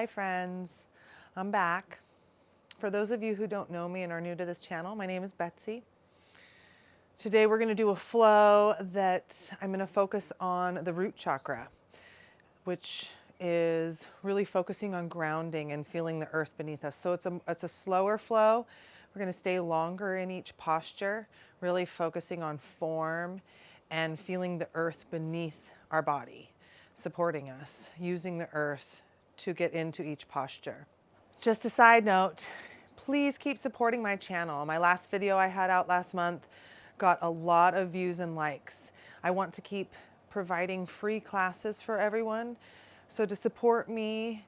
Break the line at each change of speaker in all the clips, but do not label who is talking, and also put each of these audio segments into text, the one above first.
Hi friends, I'm back. For those of you who don't know me and are new to this channel, my name is Betsy. Today we're going to do a flow that I'm going to focus on the root chakra, which is really focusing on grounding and feeling the earth beneath us. So it's a slower flow. We're going to stay longer in each posture, really focusing on form and feeling the earth beneath our body, supporting us, using the earth to get into each posture. Just a side note, please keep supporting my channel. My last video I had out last month got a lot of views and likes. I want to keep providing free classes for everyone. So to support me,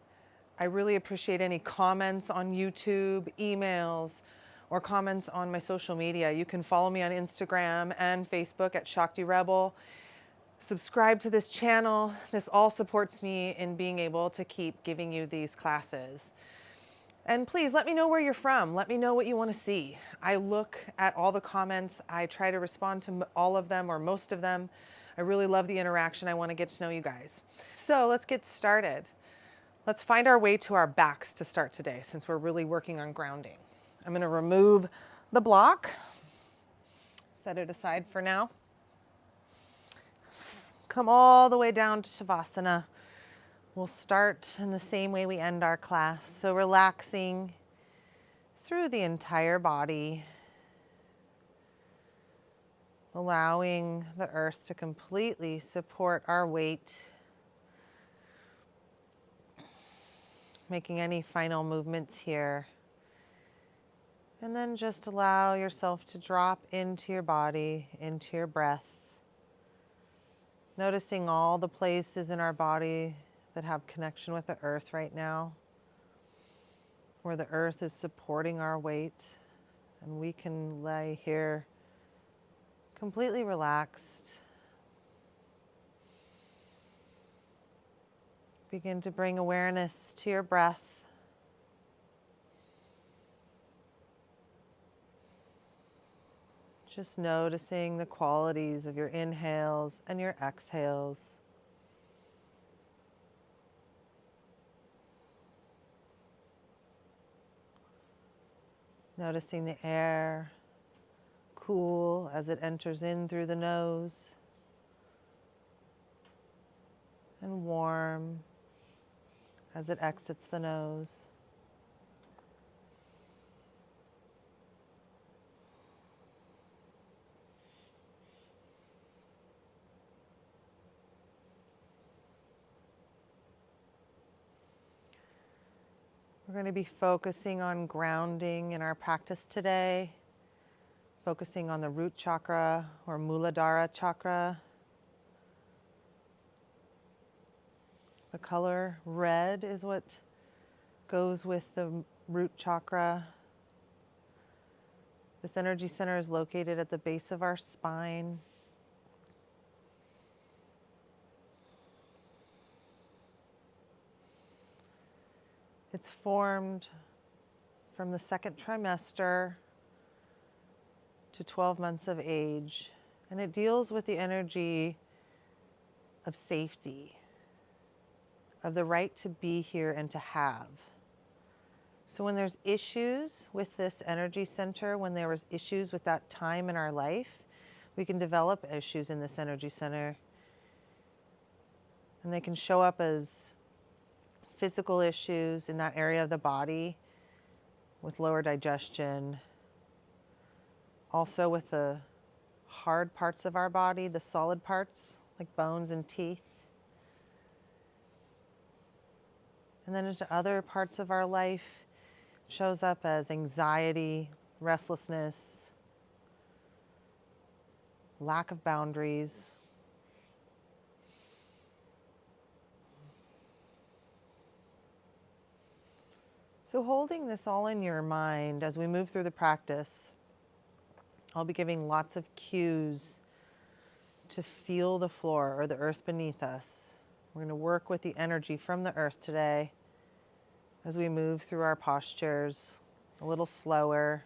I really appreciate any comments on YouTube, emails, or comments on my social media. You can follow me on Instagram and Facebook at Shakti Rebel. Subscribe to this channel. This all supports me in being able to keep giving you these classes. And please let me know where you're from. Let me know what you want to see. I look at all the comments. I try to respond to all of them or most of them. I really love the interaction. I want to get to know you guys. So let's get started. Let's find our way to our backs to start today, since we're really working on grounding. I'm going to remove the block. Set it aside for now. Come all the way down to Shavasana. We'll start in the same way we end our class. So relaxing through the entire body, allowing the earth to completely support our weight, making any final movements here. And then just allow yourself to drop into your body, into your breath, noticing all the places in our body that have connection with the earth right now, where the earth is supporting our weight, and we can lay here completely relaxed. Begin to bring awareness to your breath. Just noticing the qualities of your inhales and your exhales. Noticing the air cool as it enters in through the nose, and warm as it exits the nose. We're going to be focusing on grounding in our practice today, focusing on the root chakra or Muladhara chakra. The color red is what goes with the root chakra. This energy center is located at the base of our spine. It's formed from the second trimester to 12 months of age, and it deals with the energy of safety, of the right to be here and to have. So when there's issues with this energy center, when there was issues with that time in our life, we can develop issues in this energy center, and they can show up as physical issues in that area of the body with lower digestion, also with the hard parts of our body, the solid parts like bones and teeth, and then into other parts of our life. Shows up as anxiety, restlessness, lack of boundaries. So holding this all in your mind as we move through the practice, I'll be giving lots of cues to feel the floor or the earth beneath us. We're going to work with the energy from the earth today as we move through our postures a little slower.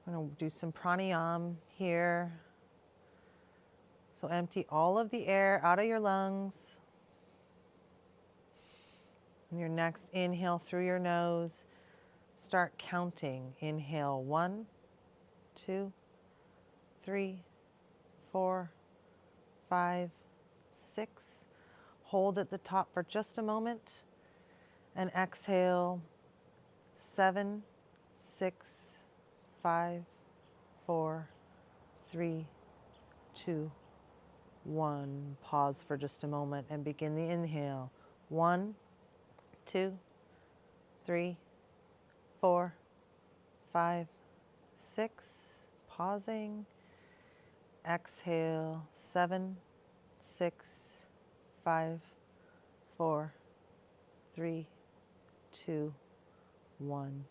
I'm going to do some pranayama here. So empty all of the air out of your lungs. And your next inhale through your nose, start counting. Inhale 1, 2, 3, 4, 5, 6. Hold at the top for just a moment. And exhale 7, 6, 5, 4, 3, 2, 1. Pause for just a moment and begin the inhale. 1, 2, 3, 4, 5, 6. Pausing. Exhale 7, 6, 5, 4, 3, 2, 1.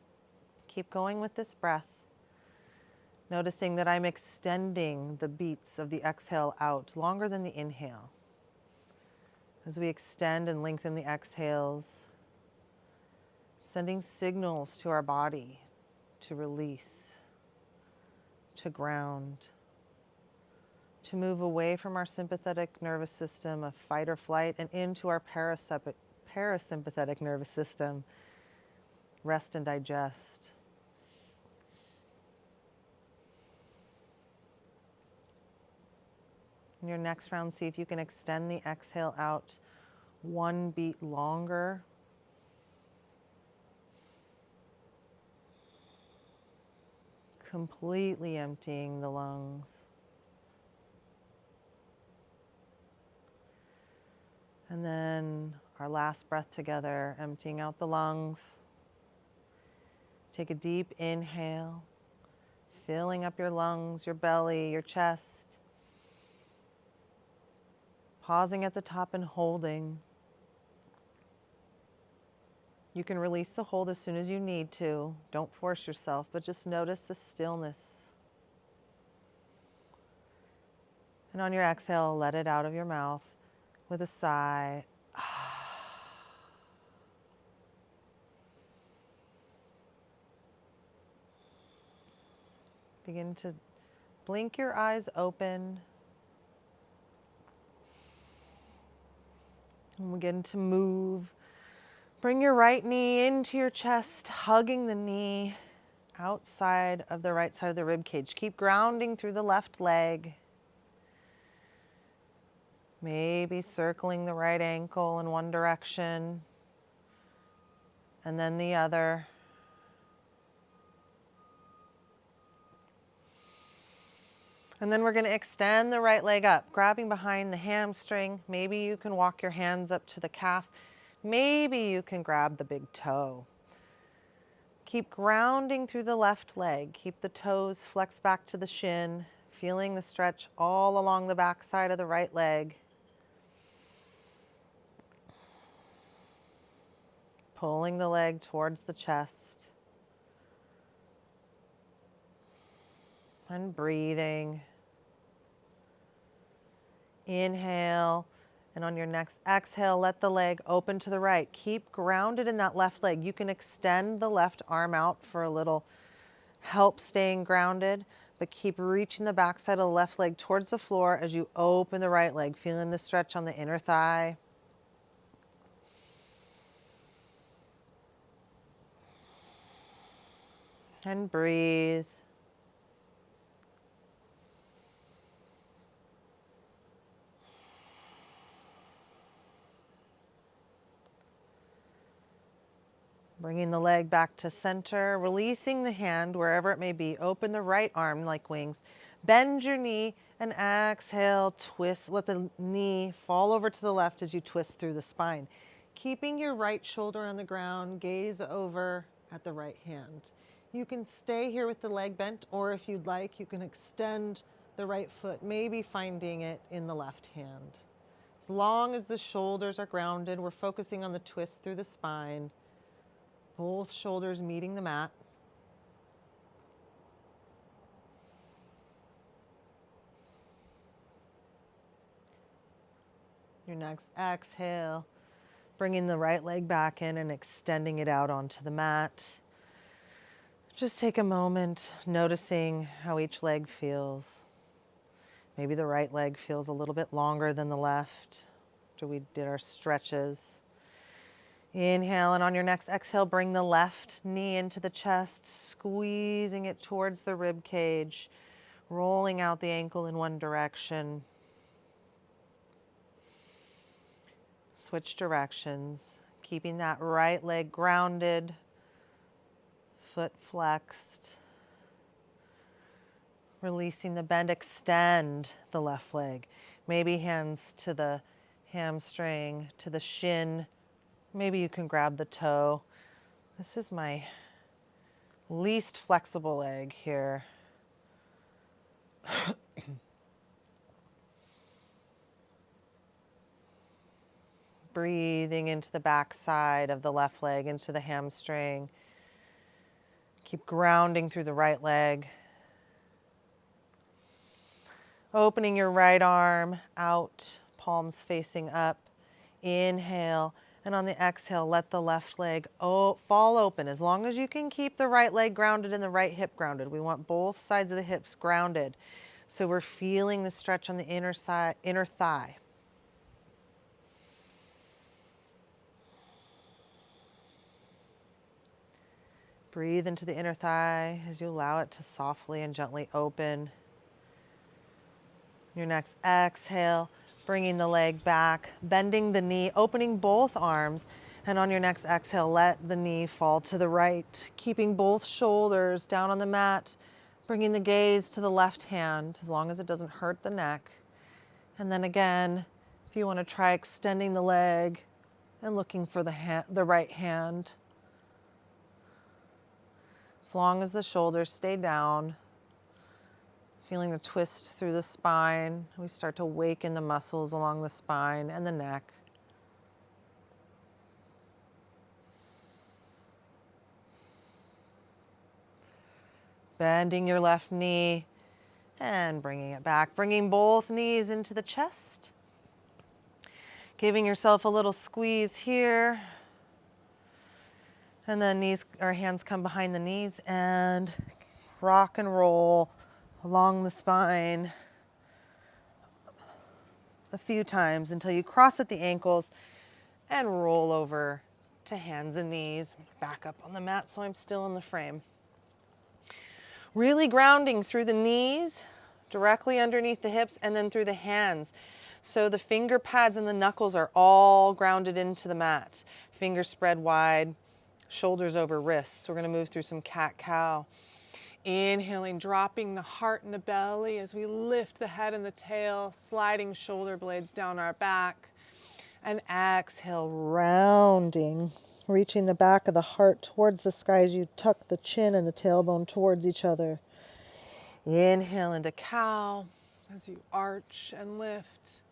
Keep going with this breath, noticing that I'm extending the beats of the exhale out longer than the inhale. As we extend and lengthen the exhales, sending signals to our body to release, to ground, to move away from our sympathetic nervous system of fight or flight and into our parasympathetic nervous system, rest and digest. In your next round, see if you can extend the exhale out 1 beat longer. Completely emptying the lungs. And then our last breath together, emptying out the lungs. Take a deep inhale, filling up your lungs, your belly, your chest. Pausing at the top and holding. You can release the hold as soon as you need to. Don't force yourself, but just notice the stillness. And on your exhale, let it out of your mouth with a sigh. Begin to blink your eyes open. And begin to move. Bring your right knee into your chest, hugging the knee outside of the right side of the rib cage. Keep grounding through the left leg. Maybe circling the right ankle in one direction and then the other. And then we're going to extend the right leg up, grabbing behind the hamstring. Maybe you can walk your hands up to the calf. Maybe you can grab the big toe. Keep grounding through the left leg. Keep the toes flexed back to the shin, feeling the stretch all along the back side of the right leg. Pulling the leg towards the chest. And breathing. Inhale, and on your next exhale, let the leg open to the right. Keep grounded in that left leg. You can extend the left arm out for a little help staying grounded, but keep reaching the backside of the left leg towards the floor as you open the right leg, feeling the stretch on the inner thigh. And breathe. Bringing the leg back to center, releasing the hand wherever it may be. Open the right arm like wings. Bend your knee and exhale, twist. Let the knee fall over to the left as you twist through the spine. Keeping your right shoulder on the ground, gaze over at the right hand. You can stay here with the leg bent, or if you'd like, you can extend the right foot, maybe finding it in the left hand. As long as the shoulders are grounded, we're focusing on the twist through the spine. Both shoulders meeting the mat. Your next exhale, bringing the right leg back in and extending it out onto the mat. Just take a moment noticing how each leg feels. Maybe the right leg feels a little bit longer than the left after we did our stretches. Inhale, and on your next exhale, bring the left knee into the chest, squeezing it towards the rib cage, rolling out the ankle in one direction. Switch directions, keeping that right leg grounded, foot flexed. Releasing the bend, extend the left leg. Maybe hands to the hamstring, to the shin. Maybe you can grab the toe. This is my least flexible leg here. Breathing into the back side of the left leg, into the hamstring. Keep grounding through the right leg. Opening your right arm out, palms facing up. Inhale, and on the exhale, let the left leg fall open. As long as you can keep the right leg grounded and the right hip grounded. We want both sides of the hips grounded. So we're feeling the stretch on the inner thigh. Breathe into the inner thigh as you allow it to softly and gently open. Your next exhale, bringing the leg back, bending the knee, opening both arms, and on your next exhale, let the knee fall to the right, keeping both shoulders down on the mat, bringing the gaze to the left hand, as long as it doesn't hurt the neck. And then again, if you want to try extending the leg and looking for the right hand. As long as the shoulders stay down, feeling the twist through the spine, we start to awaken the muscles along the spine and the neck. Bending your left knee and bringing it back, bringing both knees into the chest. Giving yourself a little squeeze here. And then hands come behind the knees and rock and roll along the spine a few times until you cross at the ankles and roll over to hands and knees. Back up on the mat so I'm still in the frame. Really grounding through the knees, directly underneath the hips, and then through the hands. So the finger pads and the knuckles are all grounded into the mat. Fingers spread wide, shoulders over wrists. We're going to move through some cat-cow. Inhaling, dropping the heart and the belly as we lift the head and the tail, sliding shoulder blades down our back. And exhale, rounding, reaching the back of the heart towards the sky as you tuck the chin and the tailbone towards each other. Inhale into cow as you arch and lift.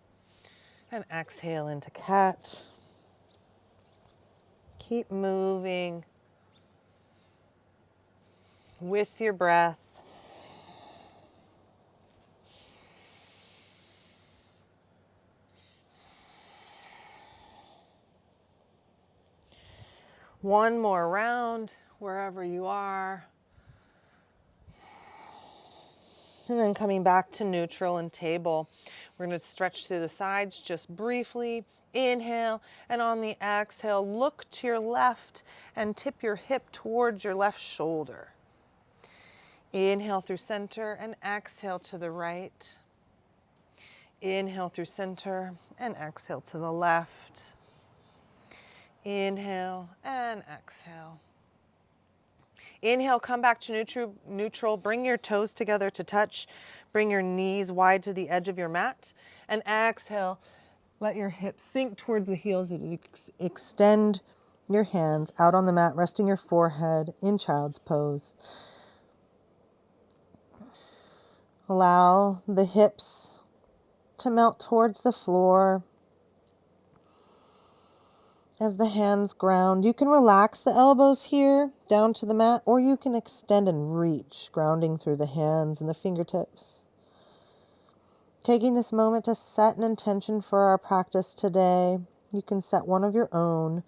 And exhale into cat. Keep moving with your breath. One more round wherever you are. And then coming back to neutral and table. We're going to stretch through the sides just briefly. Inhale, and on the exhale, look to your left and tip your hip towards your left shoulder. Inhale through center and exhale to the right. Inhale through center and exhale to the left. Inhale and exhale. Inhale, come back to neutral. Bring your toes together to touch. Bring your knees wide to the edge of your mat. And exhale, let your hips sink towards the heels as you extend your hands out on the mat, resting your forehead in child's pose. Allow the hips to melt towards the floor as the hands ground. You can relax the elbows here down to the mat, or you can extend and reach, grounding through the hands and the fingertips. Taking this moment to set an intention for our practice today. You can set one of your own,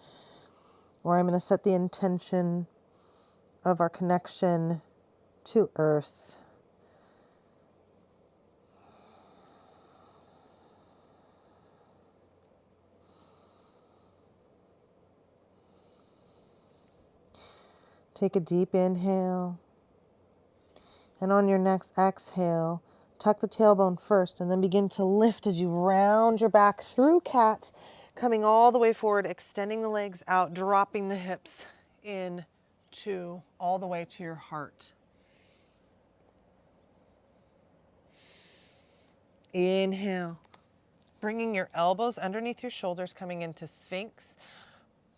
or I'm going to set the intention of our connection to Earth. Take a deep inhale. And on your next exhale, tuck the tailbone first and then begin to lift as you round your back through cat, coming all the way forward, extending the legs out, dropping the hips in to all the way to your heart. Inhale, bringing your elbows underneath your shoulders, coming into Sphinx,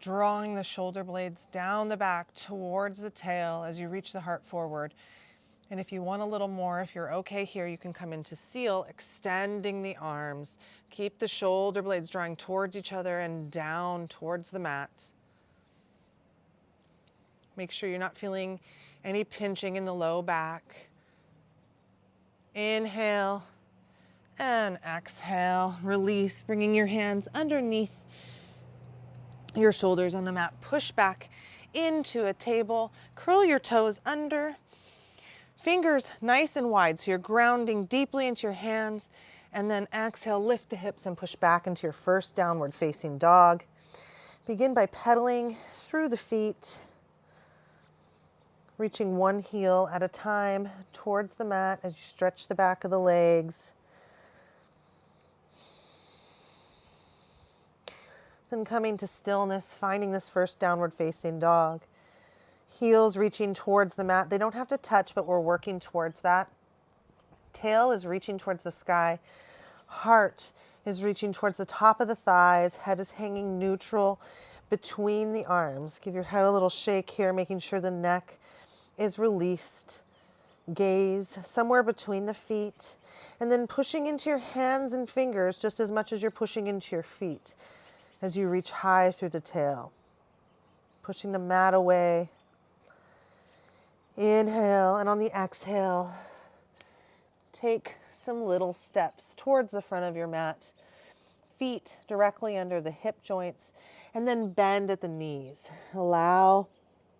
drawing the shoulder blades down the back towards the tail as you reach the heart forward. And if you want a little more, if you're okay here, you can come into seal, extending the arms. Keep the shoulder blades drawing towards each other and down towards the mat. Make sure you're not feeling any pinching in the low back. Inhale and exhale. Release, bringing your hands underneath your shoulders on the mat. Push back into a table. Curl your toes under. Fingers nice and wide, so you're grounding deeply into your hands, and then exhale, lift the hips and push back into your first downward facing dog. Begin by pedaling through the feet, reaching one heel at a time towards the mat as you stretch the back of the legs. Then coming to stillness, finding this first downward facing dog. Heels reaching towards the mat. They don't have to touch, but we're working towards that. Tail is reaching towards the sky. Heart is reaching towards the top of the thighs. Head is hanging neutral between the arms. Give your head a little shake here, making sure the neck is released. Gaze somewhere between the feet. And then pushing into your hands and fingers just as much as you're pushing into your feet as you reach high through the tail. Pushing the mat away. Inhale, and on the exhale, take some little steps towards the front of your mat. Feet directly under the hip joints, and then bend at the knees. Allow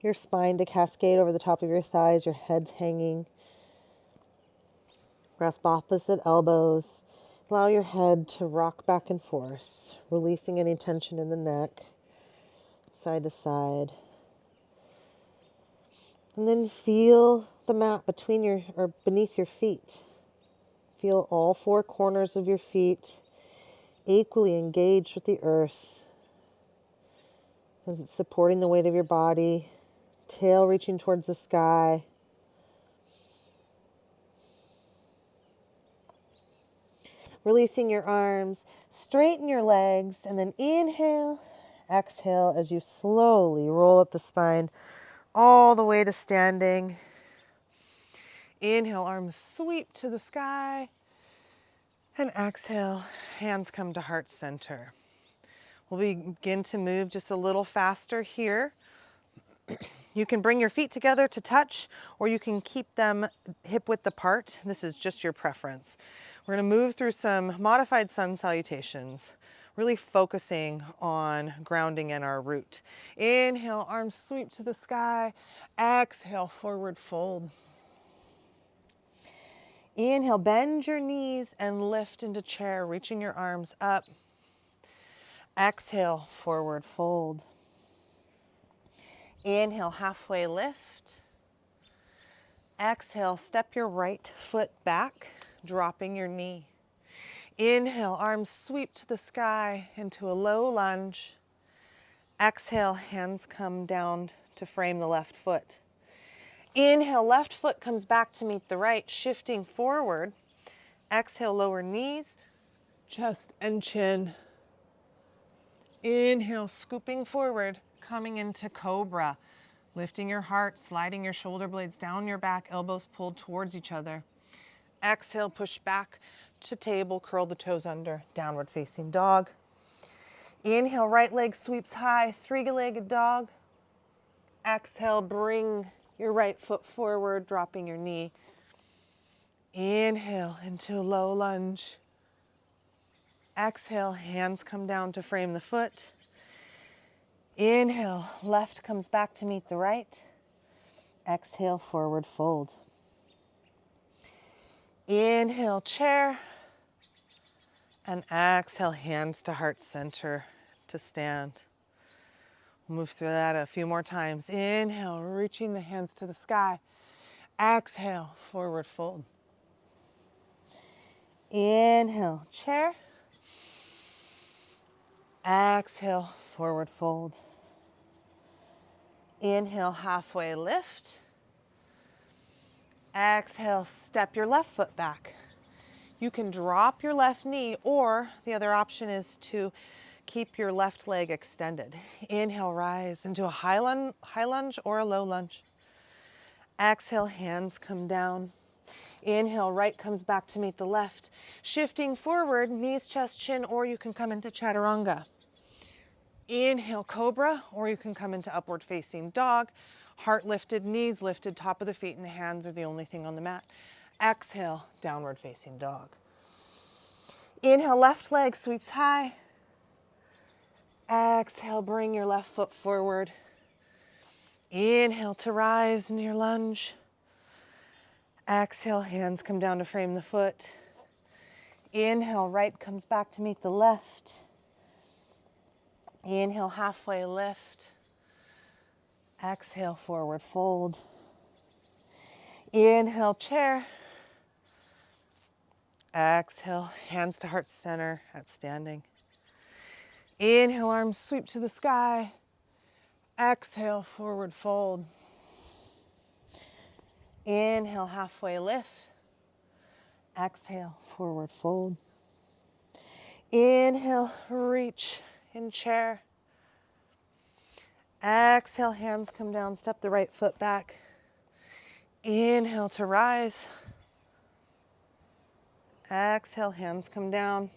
your spine to cascade over the top of your thighs, your head's hanging. Grasp opposite elbows. Allow your head to rock back and forth, releasing any tension in the neck, side to side. And then feel the mat beneath your feet. Feel all four corners of your feet equally engaged with the earth as it's supporting the weight of your body, tail reaching towards the sky. Releasing your arms, straighten your legs, and then inhale, exhale as you slowly roll up the spine all the way to standing. Inhale, arms sweep to the sky. And exhale, hands come to heart center. We'll begin to move just a little faster here. You can bring your feet together to touch, or you can keep them hip width apart. This is just your preference. We're going to move through some modified sun salutations, really focusing on grounding in our root. Inhale, arms sweep to the sky. Exhale, forward fold. Inhale, bend your knees and lift into chair, reaching your arms up. Exhale, forward fold. Inhale, halfway lift. Exhale, step your right foot back, dropping your knee. Inhale, arms sweep to the sky into a low lunge. Exhale, hands come down to frame the left foot. Inhale, left foot comes back to meet the right, shifting forward. Exhale, lower knees, chest and chin. Inhale, scooping forward, coming into cobra. Lifting your heart, sliding your shoulder blades down your back, elbows pulled towards each other. Exhale, push back to table, curl the toes under, downward facing dog. Inhale, right leg sweeps high, three-legged dog. Exhale, bring your right foot forward, dropping your knee. Inhale into low lunge. Exhale, hands come down to frame the foot. Inhale, left comes back to meet the right. Exhale, forward fold. Inhale, chair. And exhale, hands to heart center to stand. Move through that a few more times. Inhale, reaching the hands to the sky. Exhale, forward fold. Inhale, chair. Exhale, forward fold. Inhale, halfway lift. Exhale, step your left foot back. You can drop your left knee, or the other option is to keep your left leg extended. Inhale, rise into a high lunge or a low lunge. Exhale, hands come down. Inhale, right comes back to meet the left. Shifting forward, knees, chest, chin, or you can come into chaturanga. Inhale, cobra, or you can come into upward facing dog. Heart lifted, knees lifted, top of the feet and the hands are the only thing on the mat. Exhale, downward facing dog. Inhale, left leg sweeps high. Exhale, bring your left foot forward. Inhale to rise in your lunge. Exhale, hands come down to frame the foot. Inhale, right comes back to meet the left. Inhale, halfway lift. Exhale, forward fold. Inhale, chair. Exhale, hands to heart center at standing. Inhale, arms sweep to the sky. Exhale, forward fold. Inhale, halfway lift. Exhale, forward fold. Inhale, reach in chair. Exhale, hands come down, step the right foot back. Inhale to rise. Exhale, hands come down.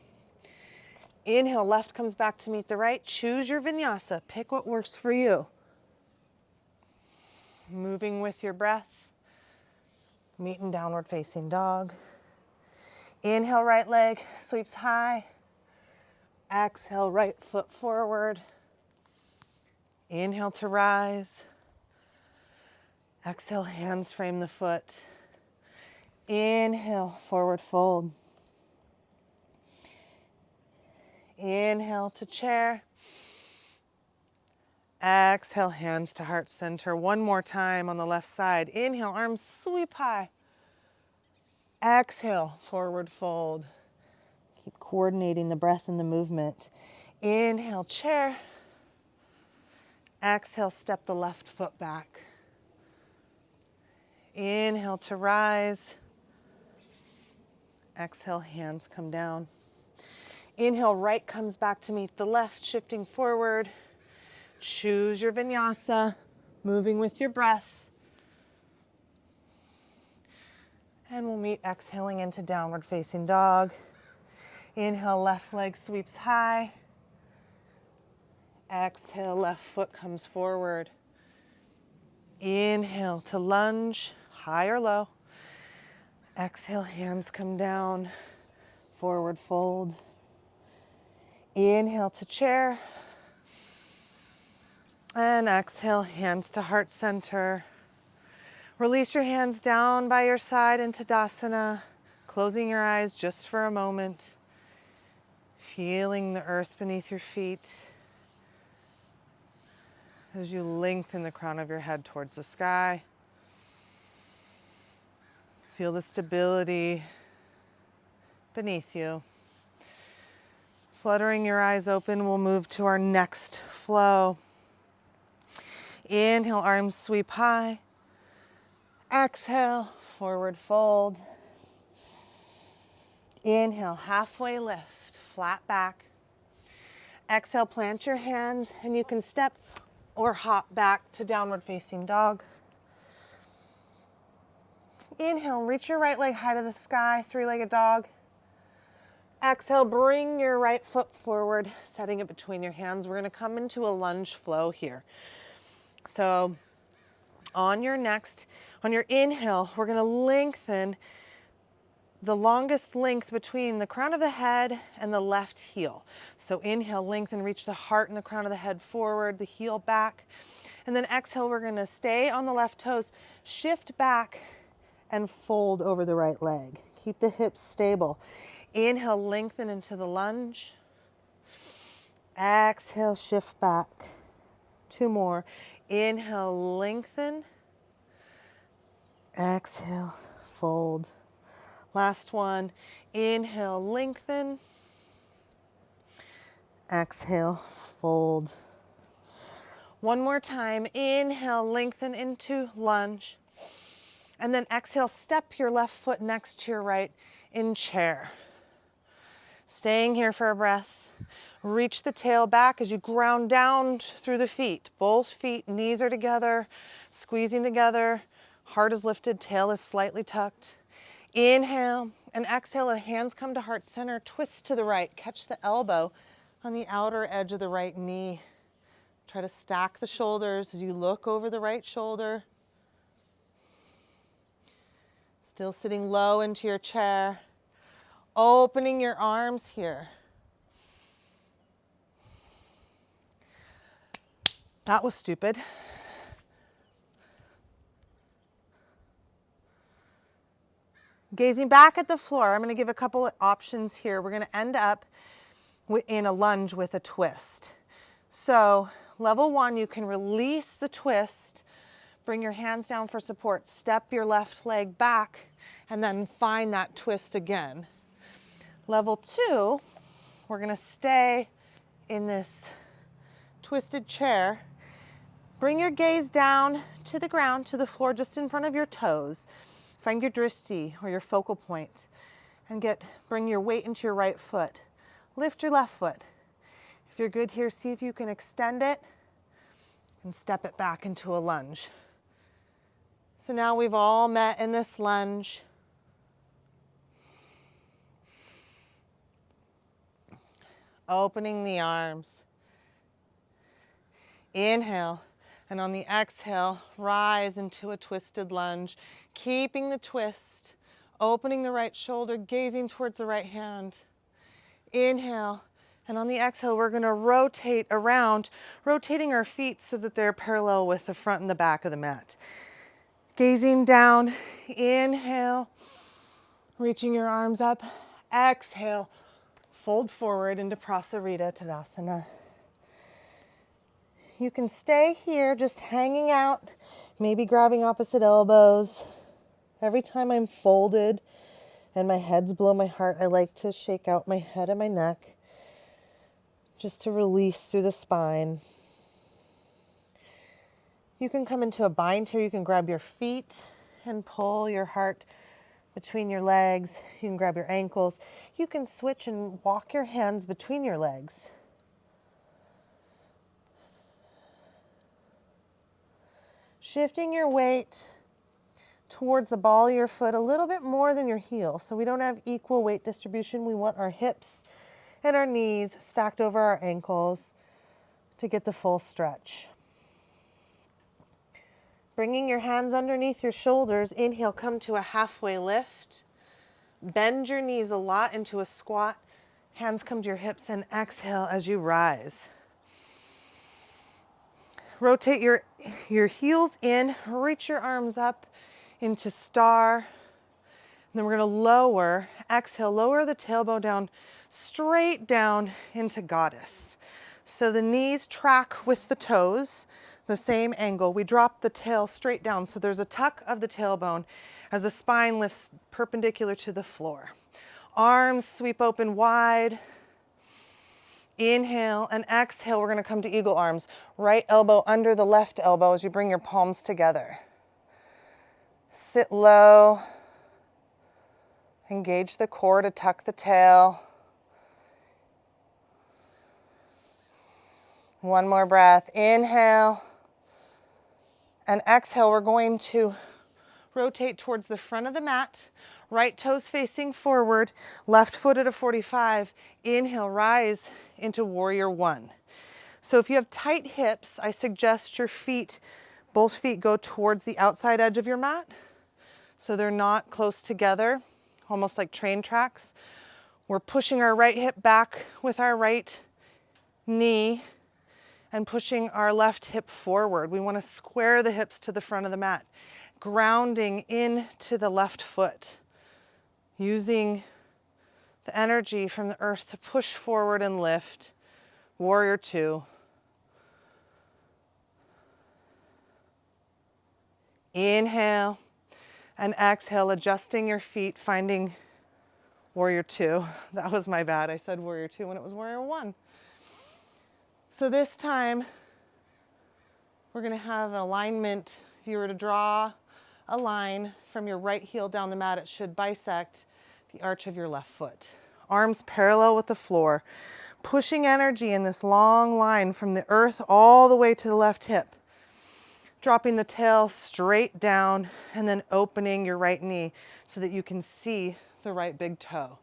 Inhale, left comes back to meet the right. Choose your vinyasa. Pick what works for you. Moving with your breath. Meet in downward facing dog. Inhale, right leg sweeps high. Exhale, right foot forward. Inhale to rise. Exhale, hands frame the foot. Inhale, forward fold. Inhale to chair. Exhale, hands to heart center. One more time on the left side. Inhale, arms sweep high. Exhale, forward fold. Keep coordinating the breath and the movement. Inhale, chair. Exhale, step the left foot back. Inhale to rise. Exhale, hands come down. Inhale, right comes back to meet the left, shifting forward. Choose your vinyasa, moving with your breath. And we'll meet exhaling into downward facing dog. Inhale, left leg sweeps high. Exhale, left foot comes forward. Inhale to lunge, high or low. Exhale, hands come down, forward fold. Inhale to chair. And exhale, hands to heart center. Release your hands down by your side into Tadasana, closing your eyes just for a moment. Feeling the earth beneath your feet as you lengthen the crown of your head towards the sky. Feel the stability beneath you. Fluttering your eyes open, we'll move to our next flow. Inhale, arms sweep high. Exhale, forward fold. Inhale, halfway lift, flat back. Exhale, plant your hands, and you can step or hop back to downward facing dog. Inhale, reach your right leg high to the sky, three-legged dog. Exhale, bring your right foot forward, setting it between your hands. We're gonna come into a lunge flow here. So on your inhale, we're gonna lengthen the longest length between the crown of the head and the left heel. So inhale, lengthen, reach the heart and the crown of the head forward, the heel back. And then exhale, we're gonna stay on the left toes, shift back and fold over the right leg. Keep the hips stable. Inhale, lengthen into the lunge. Exhale, shift back. 2 more. Inhale, lengthen. Exhale, fold. Last one. Inhale, lengthen. Exhale, fold. One more time. Inhale, lengthen into lunge. And then exhale, step your left foot next to your right in chair. Staying here for a breath. Reach the tail back as you ground down through the feet. Both feet, knees are together, squeezing together. Heart is lifted, tail is slightly tucked. Inhale and exhale, the hands come to heart center. Twist to the right. Catch the elbow on the outer edge of the right knee. Try to stack the shoulders as you look over the right shoulder. Still sitting low into your chair. Opening your arms here. That was stupid. Gazing back at the floor, I'm going to give a couple of options here. We're going to end up in a lunge with a twist. So level 1, you can release the twist, bring your hands down for support, step your left leg back, and then find that twist again. Level 2, we're going to stay in this twisted chair. Bring your gaze down to the ground, to the floor just in front of your toes. Find your drishti or your focal point and bring your weight into your right foot. Lift your left foot. If you're good here, see if you can extend it and step it back into a lunge. So now we've all met in this lunge. Opening the arms. Inhale. And on the exhale, rise into a twisted lunge, keeping the twist, opening the right shoulder, gazing towards the right hand. Inhale, and on the exhale, we're going to rotate around, rotating our feet so that they're parallel with the front and the back of the mat. Gazing down, inhale, reaching your arms up, exhale, fold forward into Prasarita Tadasana. You can stay here just hanging out, maybe grabbing opposite elbows. Every time I'm folded and my head's below my heart, I like to shake out my head and my neck just to release through the spine. You can come into a bind here. You can grab your feet and pull your heart between your legs. You can grab your ankles. You can switch and walk your hands between your legs. Shifting your weight towards the ball of your foot a little bit more than your heel. So we don't have equal weight distribution. We want our hips and our knees stacked over our ankles to get the full stretch. Bringing your hands underneath your shoulders. Inhale, come to a halfway lift. Bend your knees a lot into a squat. Hands come to your hips and exhale as you rise. Rotate your heels in, reach your arms up into star. And then we're going to lower, exhale, lower the tailbone down, straight down into goddess. So the knees track with the toes, the same angle. We drop the tail straight down. So there's a tuck of the tailbone as the spine lifts perpendicular to the floor. Arms sweep open wide. Inhale and exhale, we're going to come to eagle arms. Right elbow under the left elbow as you bring your palms together. Sit low. Engage the core to tuck the tail. One more breath. Inhale and exhale. We're going to rotate towards the front of the mat. Right toes facing forward, left foot at a 45. Inhale, rise into warrior 1. So if you have tight hips, I suggest your feet, both feet go towards the outside edge of your mat. So they're not close together, almost like train tracks. We're pushing our right hip back with our right knee and pushing our left hip forward. We want to square the hips to the front of the mat, grounding into the left foot. Using the energy from the earth to push forward and lift. Warrior 2. Inhale and exhale, adjusting your feet, finding warrior two. That was my bad. I said warrior two when it was warrior one. So this time we're going to have an alignment. If you were to draw a line from your right heel down the mat, it should bisect the arch of your left foot. Arms parallel with the floor, pushing energy in this long line from the earth all the way to the left hip. Dropping the tail straight down and then opening your right knee so that you can see the right big toe.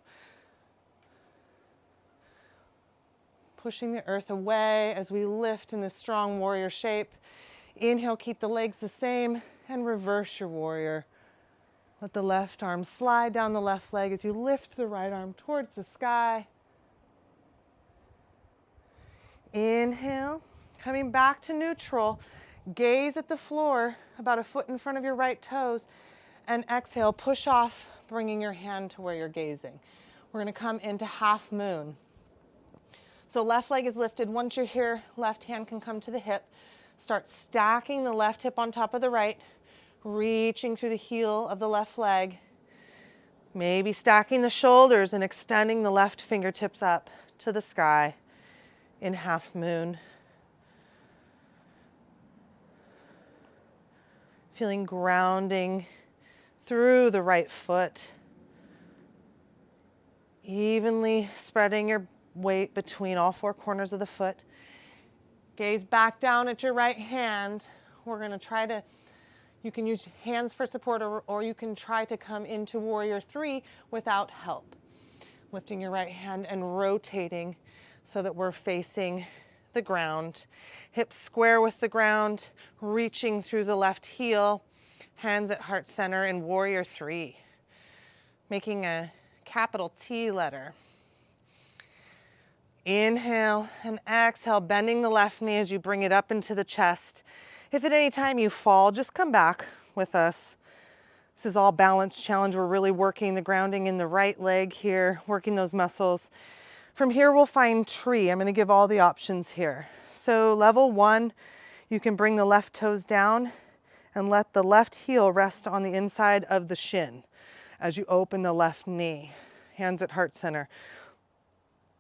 Pushing the earth away as we lift in this strong warrior shape. Inhale, keep the legs the same and reverse your warrior. Let the left arm slide down the left leg as you lift the right arm towards the sky. Inhale, coming back to neutral. Gaze at the floor about a foot in front of your right toes, and exhale, push off, bringing your hand to where you're gazing. We're going to come into half moon. So left leg is lifted. Once you're here, left hand can come to the hip. Start stacking the left hip on top of the right, reaching through the heel of the left leg. Maybe stacking the shoulders and extending the left fingertips up to the sky in half moon. Feeling grounding through the right foot. Evenly spreading your weight between all four corners of the foot. Gaze back down at your right hand. We're going to try to, you can use hands for support, or you can try to come into warrior three without help. Lifting your right hand and rotating so that we're facing the ground. Hips square with the ground, reaching through the left heel, hands at heart center in warrior three. Making a capital T letter. Inhale and exhale, bending the left knee as you bring it up into the chest. If at any time you fall, just come back with us. This is all balance challenge. We're really working the grounding in the right leg here, working those muscles. From here, we'll find tree. I'm going to give all the options here. So level one, you can bring the left toes down and let the left heel rest on the inside of the shin as you open the left knee. Hands at heart center.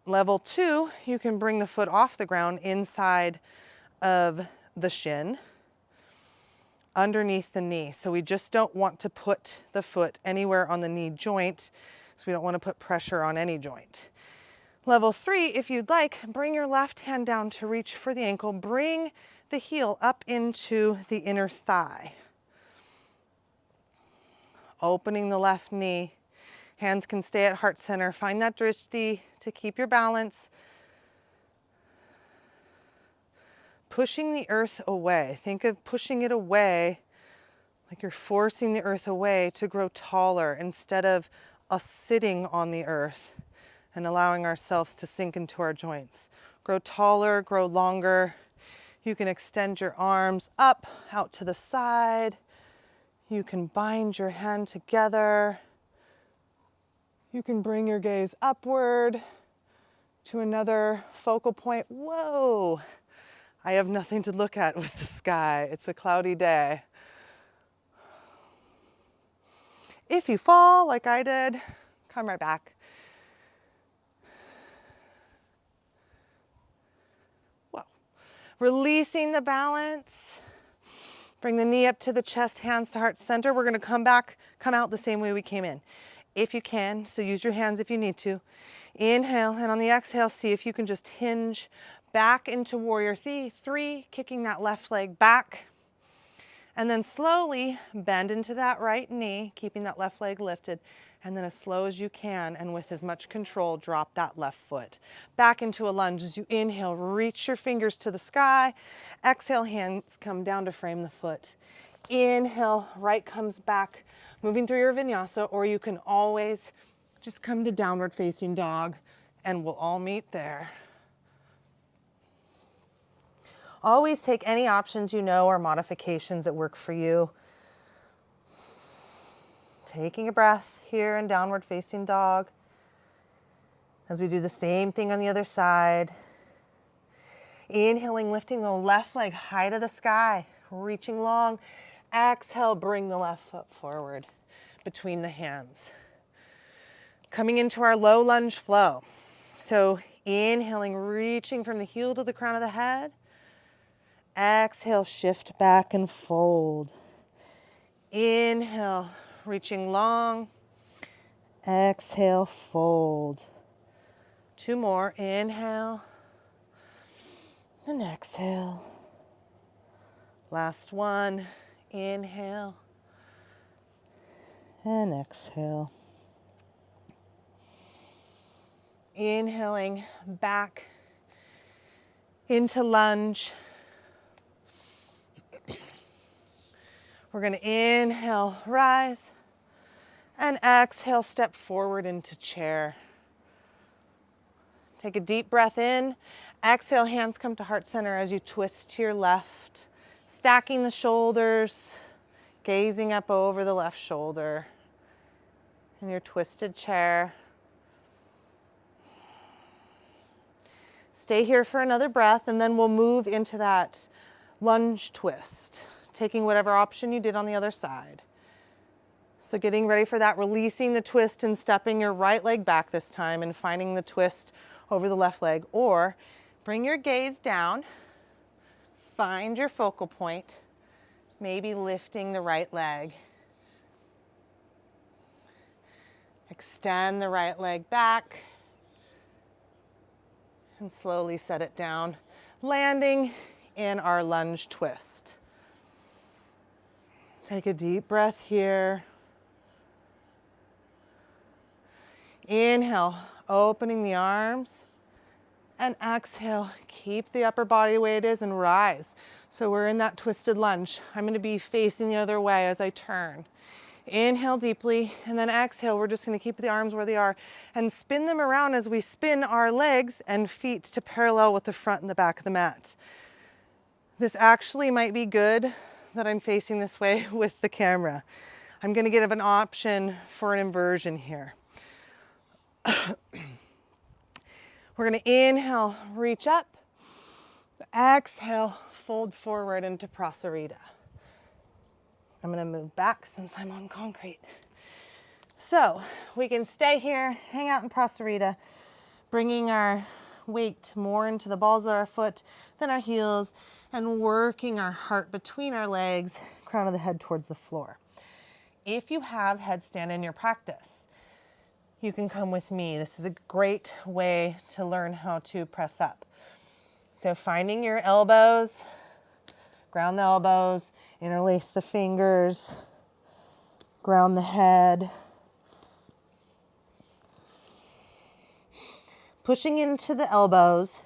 Level two, you can bring the foot off the ground inside of the shin, underneath the knee. So we just don't want to put the foot anywhere on the knee joint, so we don't want to put pressure on any joint. Level three, if you'd like, bring your left hand down to reach for the ankle. Bring the heel up into the inner thigh. Opening the left knee. Hands can stay at heart center. Find that drishti to keep your balance. Pushing the earth away. Think of pushing it away like you're forcing the earth away to grow taller instead of us sitting on the earth and allowing ourselves to sink into our joints. Grow taller, grow longer. You can extend your arms up, out to the side. You can bind your hand together. You can bring your gaze upward to another focal point. Whoa, I have nothing to look at with the sky. It's a cloudy day. If you fall like I did, come right back. Whoa. Releasing the balance. Bring the knee up to the chest, hands to heart center. We're going to come out the same way we came in. If you can, so use your hands if you need to. Inhale, and on the exhale, see if you can just hinge back into warrior three, kicking that left leg back. And then slowly bend into that right knee, keeping that left leg lifted. And then as slow as you can, and with as much control, drop that left foot. Back into a lunge as you inhale, reach your fingers to the sky. Exhale, hands come down to frame the foot. Inhale, right comes back, moving through your vinyasa, or you can always just come to downward facing dog, and we'll all meet there. Always take any options you know or modifications that work for you. Taking a breath here in downward facing dog as we do the same thing on the other side. Inhaling, lifting the left leg high to the sky, reaching long. exhale, bring the left foot forward between the hands. Coming into our low lunge flow. So inhaling, reaching from the heel to the crown of the head. Exhale, shift back and fold. Inhale, reaching long. Exhale, fold. 2 more. Inhale and exhale. Last one. Inhale and exhale. Inhaling back into lunge. We're going to inhale, rise, and exhale, step forward into chair. Take a deep breath in. Exhale, hands come to heart center as you twist to your left, stacking the shoulders, gazing up over the left shoulder in your twisted chair. Stay here for another breath, and then we'll move into that lunge twist, taking whatever option you did on the other side. So getting ready for that, releasing the twist and stepping your right leg back this time and finding the twist over the left leg, or bring your gaze down, find your focal point, maybe lifting the right leg. Extend the right leg back and slowly set it down, landing in our lunge twist. Take a deep breath here. Inhale, opening the arms, and exhale, keep the upper body the way it is and rise. So we're in that twisted lunge. I'm going to be facing the other way as I turn. Inhale deeply, and then exhale. We're just going to keep the arms where they are and spin them around as we spin our legs and feet to parallel with the front and the back of the mat. This actually might be good that I'm facing this way with the camera. I'm going to give an option for an inversion here. We're going to inhale, reach up. Exhale, fold forward into Prasarita. I'm going to move back since I'm on concrete. So we can stay here, hang out in Prasarita, bringing our weight more into the balls of our foot than our heels, and working our heart between our legs, crown of the head towards the floor. If you have headstand in your practice, you can come with me. This is a great way to learn how to press up. So finding your elbows, ground the elbows, interlace the fingers, ground the head. Pushing into the elbows,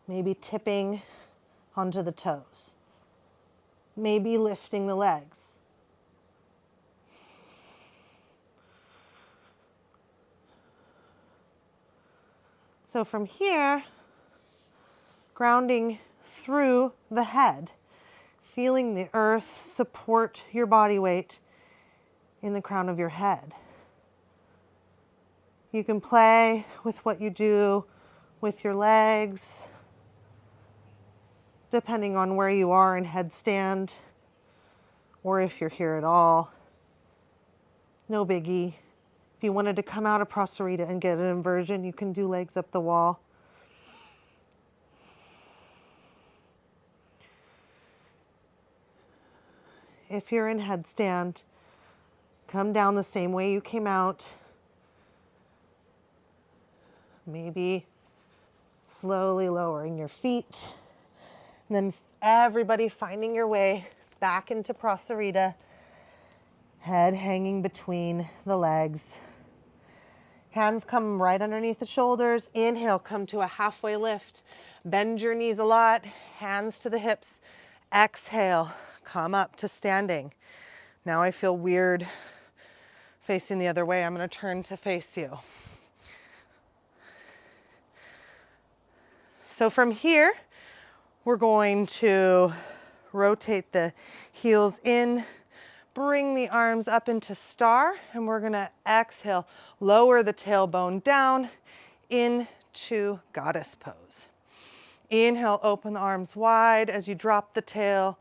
maybe tipping onto the toes, maybe lifting the legs. So from here, grounding through the head, feeling the earth support your body weight in the crown of your head. You can play with what you do with your legs, depending on where you are in headstand, or if you're here at all. No biggie. If you wanted to come out of Prasarita and get an inversion, you can do legs up the wall. If you're in headstand, come down the same way you came out. Maybe slowly lowering your feet. And then everybody finding your way back into Prasarita. Head hanging between the legs. Hands come right underneath the shoulders. Inhale, come to a halfway lift. Bend your knees a lot. Hands to the hips. Exhale, come up to standing. Now I feel weird facing the other way. I'm going to turn to face you. So from here, we're going to rotate the heels in, bring the arms up into star, and we're going to exhale, lower the tailbone down into goddess pose. Inhale, open the arms wide as you drop the tail,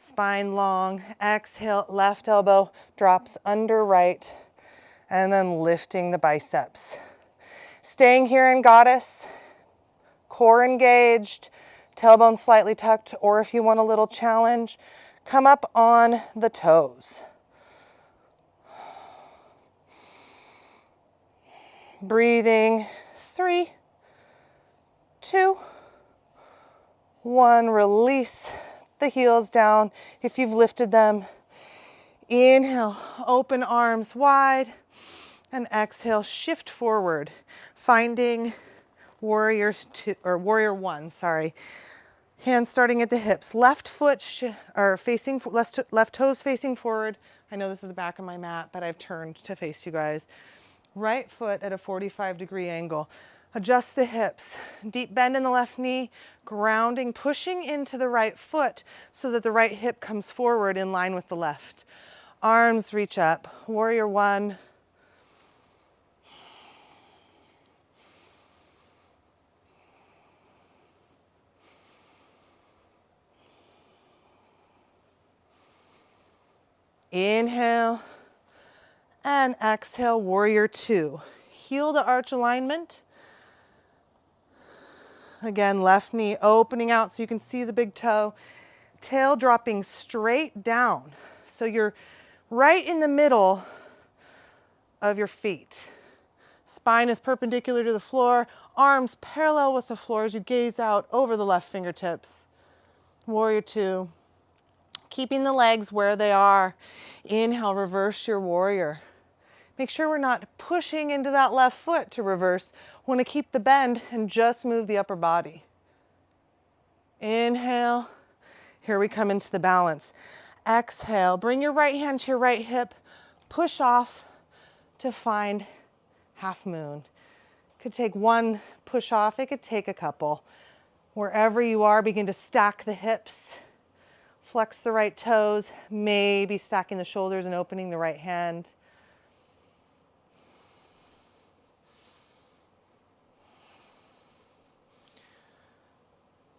Spine long. Exhale, left elbow drops under right, and then lifting the biceps. Staying here in goddess, core engaged, tailbone slightly tucked, or if you want a little challenge, come up on the toes. Breathing, 3, 2, 1. Release the heels down if you've lifted them. Inhale, open arms wide, and exhale, shift forward, finding warrior two, or warrior one, sorry. Hands starting at the hips, left foot facing, left toes facing forward. I know this is the back of my mat, but I've turned to face you guys. Right foot at a 45-degree angle. Adjust the hips. Deep bend in the left knee, grounding, pushing into the right foot so that the right hip comes forward in line with the left. Arms reach up. Warrior one. Inhale and exhale, warrior two. Heel to arch alignment. Again, left knee opening out so you can see the big toe. Tail dropping straight down. So you're right in the middle of your feet. Spine is perpendicular to the floor. Arms parallel with the floor as you gaze out over the left fingertips. Warrior two. Keeping the legs where they are. Inhale, reverse your warrior. Make sure we're not pushing into that left foot to reverse. Want to keep the bend and just move the upper body. Inhale. Here we come into the balance. Exhale. Bring your right hand to your right hip. Push off to find half moon. Could take one push off. It could take a couple. Wherever you are, begin to stack the hips. Flex the right toes. Maybe stacking the shoulders and opening the right hand.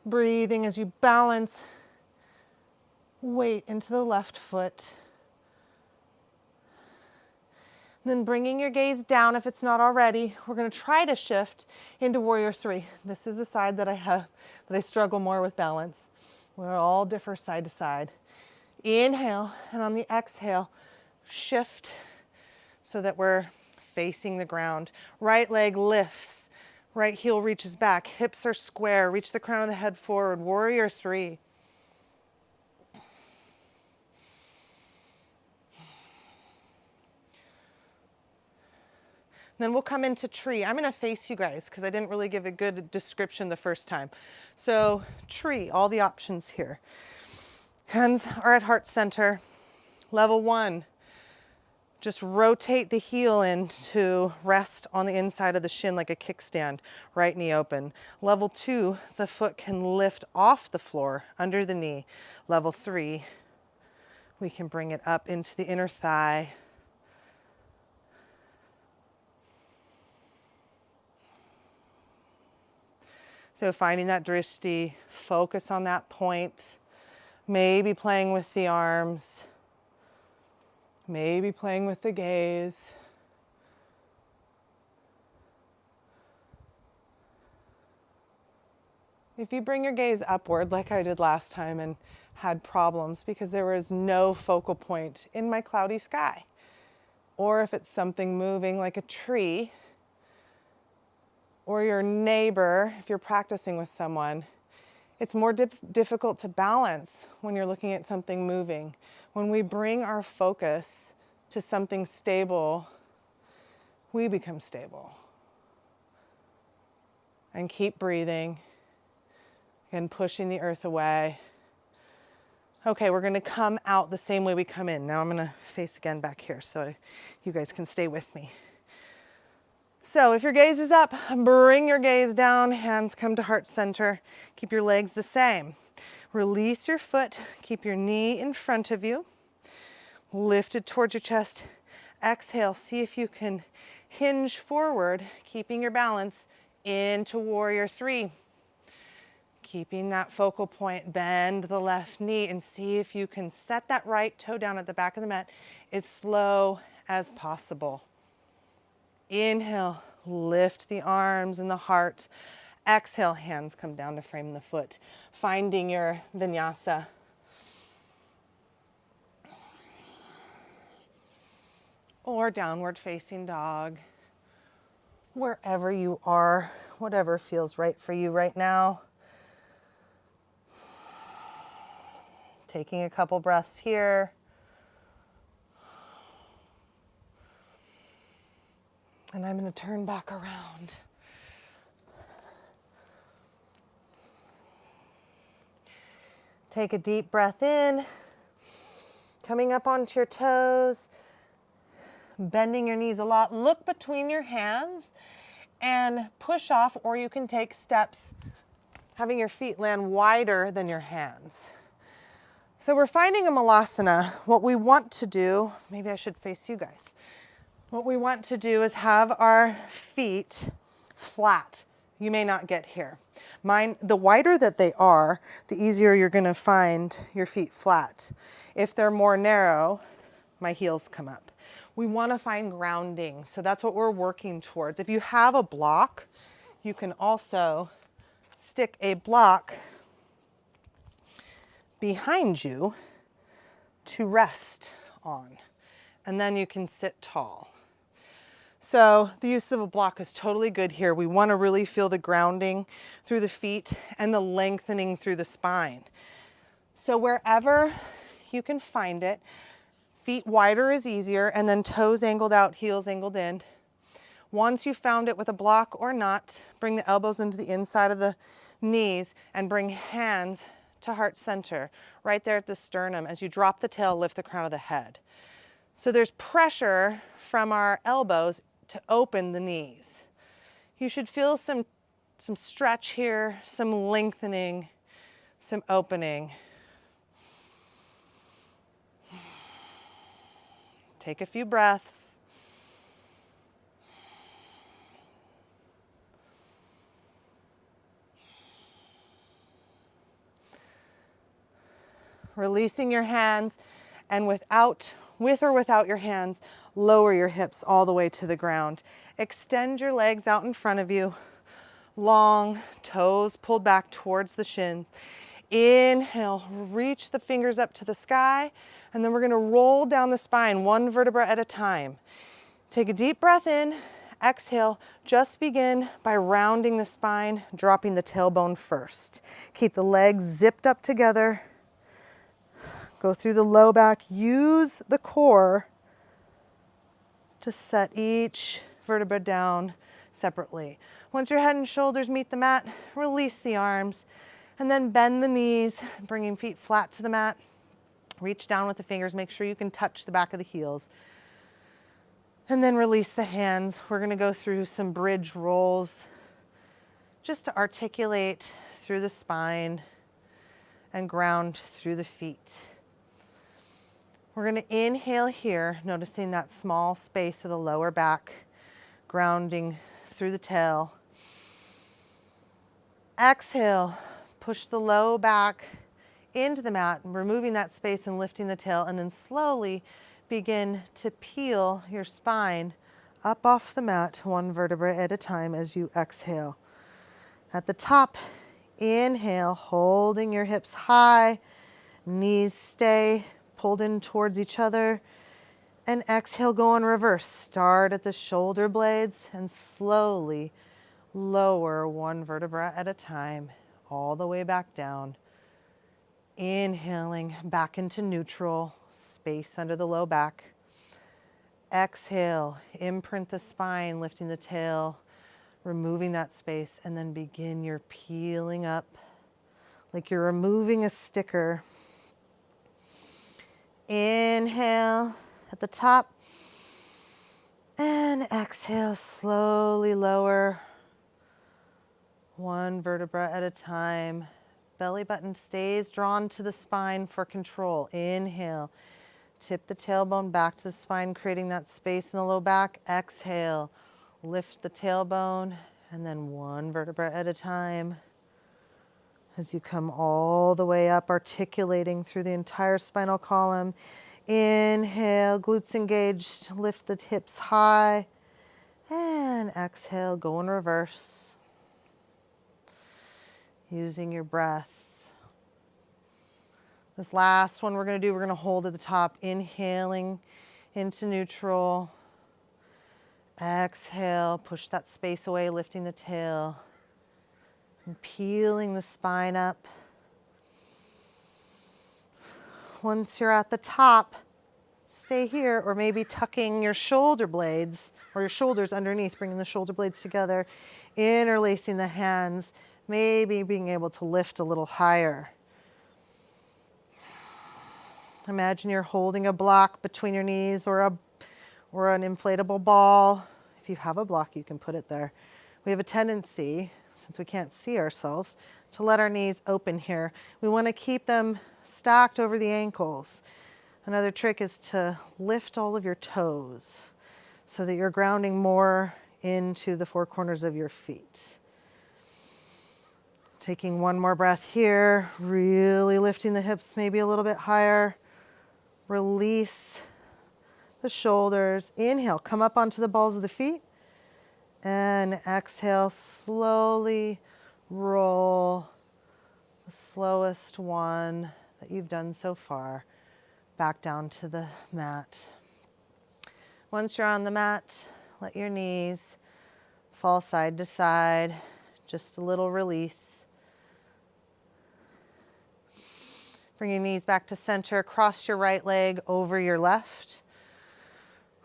Breathing as you balance weight into the left foot. Then bringing your gaze down if it's not already. We're going to try to shift into warrior three. This is the side that I struggle more with balance. We all differ side to side. Inhale, and on the exhale, shift so that we're facing the ground. Right leg lifts. Right heel reaches back, hips are square, reach the crown of the head forward, warrior three. Then we'll come into tree. I'm gonna face you guys because I didn't really give a good description the first time. So tree, all the options here. Hands are at heart center. Level one, just rotate the heel in to rest on the inside of the shin like a kickstand, right knee open. Level two, the foot can lift off the floor under the knee. Level three, we can bring it up into the inner thigh. So finding that drishti, focus on that point, maybe playing with the arms. Maybe playing with the gaze. If you bring your gaze upward like I did last time and had problems because there was no focal point in my cloudy sky, or if it's something moving like a tree, or your neighbor, if you're practicing with someone, it's more difficult to balance when you're looking at something moving. When we bring our focus to something stable, we become stable. And keep breathing and pushing the earth away. Okay, we're gonna come out the same way we come in. Now I'm gonna face again back here so you guys can stay with me. So if your gaze is up, bring your gaze down, hands come to heart center. Keep your legs the same. Release your foot, keep your knee in front of you. Lift it towards your chest. Exhale, see if you can hinge forward, keeping your balance into warrior three. Keeping that focal point, bend the left knee and see if you can set that right toe down at the back of the mat as slow as possible. Inhale, lift the arms and the heart. Exhale, hands come down to frame the foot, finding your vinyasa. Or downward facing dog. Wherever you are, whatever feels right for you right now. Taking a couple breaths here. And I'm going to turn back around. Take a deep breath in, coming up onto your toes, bending your knees a lot. Look between your hands and push off, or you can take steps, having your feet land wider than your hands. So we're finding a malasana. What we want to do, maybe I should face you guys. What we want to do is have our feet flat. You may not get here. Mine, the wider that they are, the easier you're going to find your feet flat. If they're more narrow, my heels come up. We want to find grounding, so that's what we're working towards. If you have a block, you can also stick a block behind you to rest on, and then you can sit tall. So the use of a block is totally good here. We want to really feel the grounding through the feet and the lengthening through the spine. So wherever you can find it, feet wider is easier, and then toes angled out, heels angled in. Once you found it with a block or not, bring the elbows into the inside of the knees and bring hands to heart center, right there at the sternum. As you drop the tail, lift the crown of the head. So there's pressure from our elbows to open the knees. You should feel some stretch here, some lengthening, some opening. Take a few breaths. Releasing your hands, and with or without your hands, lower your hips all the way to the ground. Extend your legs out in front of you. Long, toes pulled back towards the shins. Inhale, reach the fingers up to the sky, and then we're going to roll down the spine one vertebra at a time. Take a deep breath in, exhale. Just begin by rounding the spine, dropping the tailbone first. Keep the legs zipped up together. Go through the low back. Use the core to set each vertebra down separately. Once your head and shoulders meet the mat, release the arms, and then bend the knees, bringing feet flat to the mat. Reach down with the fingers. Make sure you can touch the back of the heels. And then release the hands. We're going to go through some bridge rolls just to articulate through the spine and ground through the feet. We're going to inhale here, noticing that small space of the lower back, grounding through the tail. Exhale, push the low back into the mat, removing that space and lifting the tail, and then slowly begin to peel your spine up off the mat, one vertebra at a time as you exhale. At the top, inhale, holding your hips high, knees stay pulled in towards each other, and exhale, go in reverse. Start at the shoulder blades and slowly lower one vertebra at a time, all the way back down. Inhaling back into neutral, space under the low back. Exhale, imprint the spine, lifting the tail, removing that space, and then begin your peeling up like you're removing a sticker. Inhale at the top, and exhale, slowly lower one vertebra at a time. Belly button stays drawn to the spine for control. Inhale, tip the tailbone back to the spine, creating that space in the low back. Exhale, lift the tailbone, and then one vertebra at a time. as you come all the way up, articulating through the entire spinal column. Inhale, glutes engaged, lift the hips high. And exhale, go in reverse. Using your breath. This last one we're going to hold at the top, inhaling into neutral. Exhale, push that space away, lifting the tail. And peeling the spine up. Once you're at the top, stay here, or maybe tucking your shoulder blades or your shoulders underneath, bringing the shoulder blades together, interlacing the hands, maybe being able to lift a little higher. Imagine you're holding a block between your knees or an inflatable ball. If you have a block, you can put it there. We have a tendency, since we can't see ourselves, to let our knees open here. We want to keep them stacked over the ankles. Another trick is to lift all of your toes so that you're grounding more into the four corners of your feet. Taking one more breath here, really lifting the hips maybe a little bit higher. Release the shoulders. Inhale, come up onto the balls of the feet. And exhale, slowly roll the slowest one that you've done so far back down to the mat. Once you're on the mat, let your knees fall side to side, just a little release. Bring your knees back to center, cross your right leg over your left.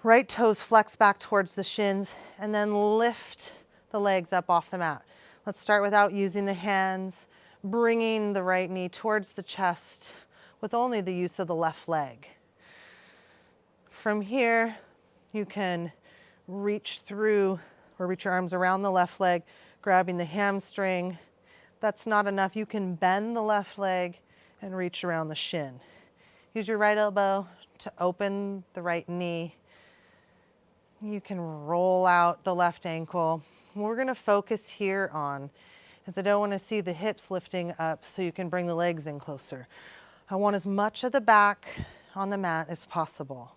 Right toes flex back towards the shins, and then lift the legs up off the mat. Let's start without using the hands, bringing the right knee towards the chest with only the use of the left leg. From here, you can reach through or reach your arms around the left leg, grabbing the hamstring. If that's not enough, you can bend the left leg and reach around the shin. Use your right elbow to open the right knee. You can roll out the left ankle. What we're going to focus here on is I don't want to see the hips lifting up so you can bring the legs in closer. I want as much of the back on the mat as possible.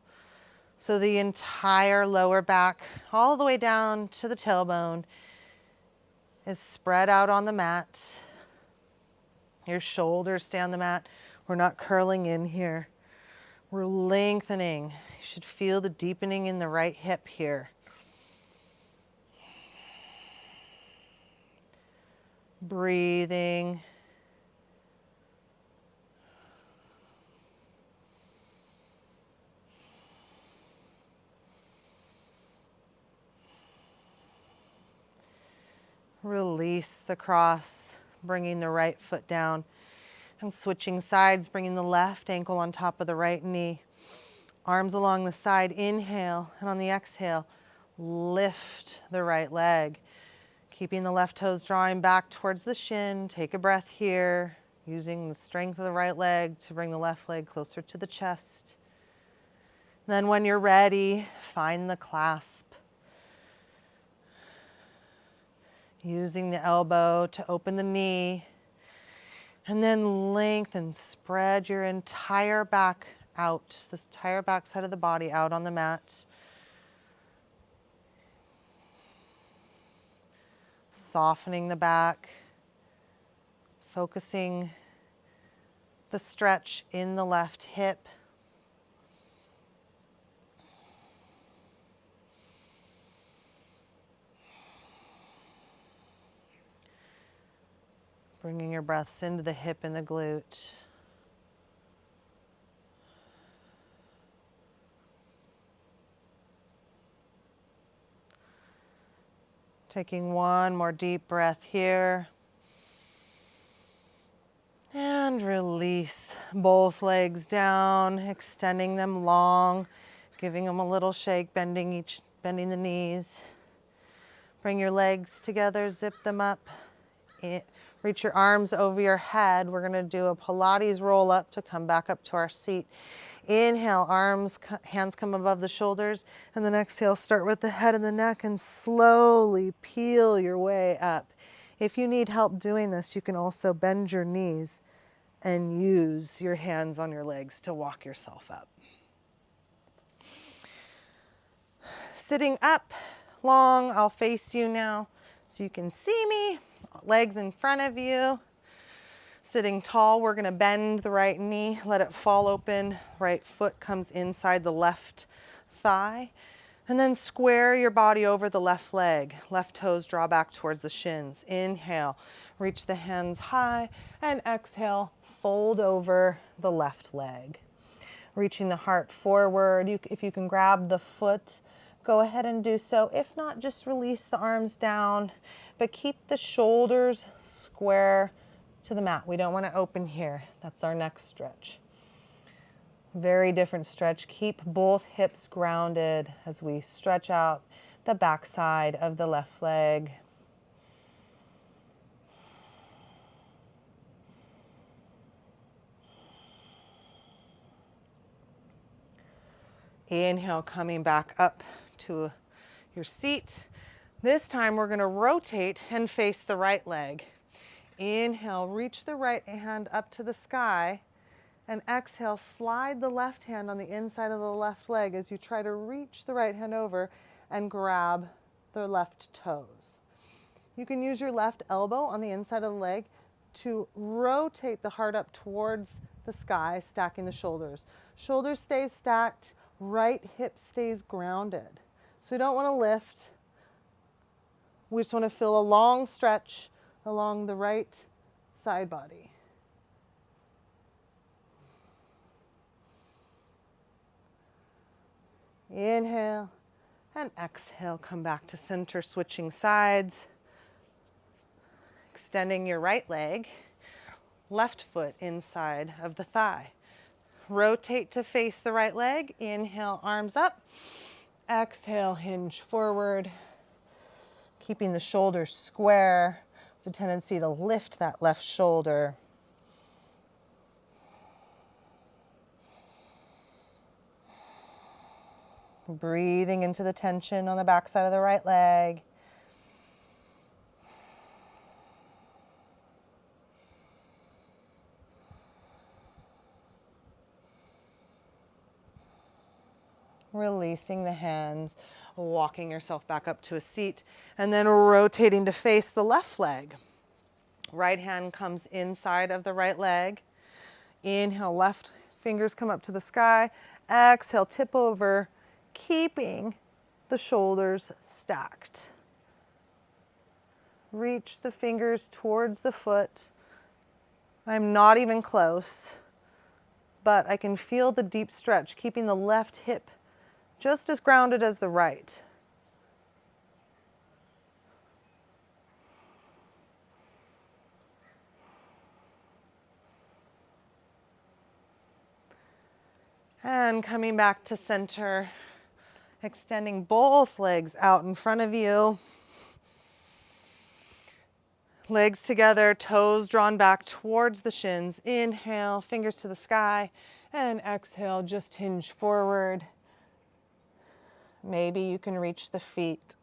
So the entire lower back, all the way down to the tailbone, is spread out on the mat. Your shoulders stay on the mat. We're not curling in here. We're lengthening. You should feel the deepening in the right hip here. Breathing. Release the cross, bringing the right foot down and switching sides, bringing the left ankle on top of the right knee. Arms along the side, inhale, and on the exhale, lift the right leg. Keeping the left toes drawing back towards the shin. Take a breath here, using the strength of the right leg to bring the left leg closer to the chest. Then when you're ready, find the clasp. Using the elbow to open the knee, and then lengthen, spread your entire back out, this entire back side of the body out on the mat. Softening the back, focusing the stretch in the left hip. Bringing your breaths into the hip and the glute. Taking one more deep breath here. And release both legs down, extending them long, giving them a little shake, bending the knees. Bring your legs together, zip them up. Reach your arms over your head. We're going to do a Pilates roll up to come back up to our seat. Inhale, hands come above the shoulders, and then exhale, start with the head and the neck and slowly peel your way up. If you need help doing this, you can also bend your knees and use your hands on your legs to walk yourself up. Sitting up long, I'll face you now so you can see me, legs in front of you. Sitting tall, we're gonna bend the right knee, let it fall open, right foot comes inside the left thigh, and then square your body over the left leg. Left toes draw back towards the shins. Inhale, reach the hands high, and exhale, fold over the left leg. Reaching the heart forward. If you can grab the foot, go ahead and do so. If not, just release the arms down, but keep the shoulders square to the mat. We don't want to open here. That's our next stretch. Very different stretch. Keep both hips grounded as we stretch out the backside of the left leg. Inhale, coming back up to your seat. This time we're going to rotate and face the right leg. Inhale, reach the right hand up to the sky, and exhale, slide the left hand on the inside of the left leg as you try to reach the right hand over and grab the left toes. You can use your left elbow on the inside of the leg to rotate the heart up towards the sky, stacking the shoulders. Shoulders stay stacked, right hip stays grounded. So we don't want to lift. We just want to feel a long stretch along the right side body. Inhale and exhale, come back to center, switching sides. Extending your right leg, left foot inside of the thigh. Rotate to face the right leg. Inhale, arms up. Exhale, hinge forward. Keeping the shoulders square, the tendency to lift that left shoulder. Breathing into the tension on the backside of the right leg. Releasing the hands, walking yourself back up to a seat, and then rotating to face the left leg. Right hand comes inside of the right leg. Inhale, left fingers come up to the sky. Exhale, tip over, keeping the shoulders stacked. Reach the fingers towards the foot. I'm not even close, but I can feel the deep stretch, keeping the left hip just as grounded as the right. And coming back to center, extending both legs out in front of you. Legs together, toes drawn back towards the shins. Inhale, fingers to the sky, and exhale, just hinge forward. Maybe you can reach the feet.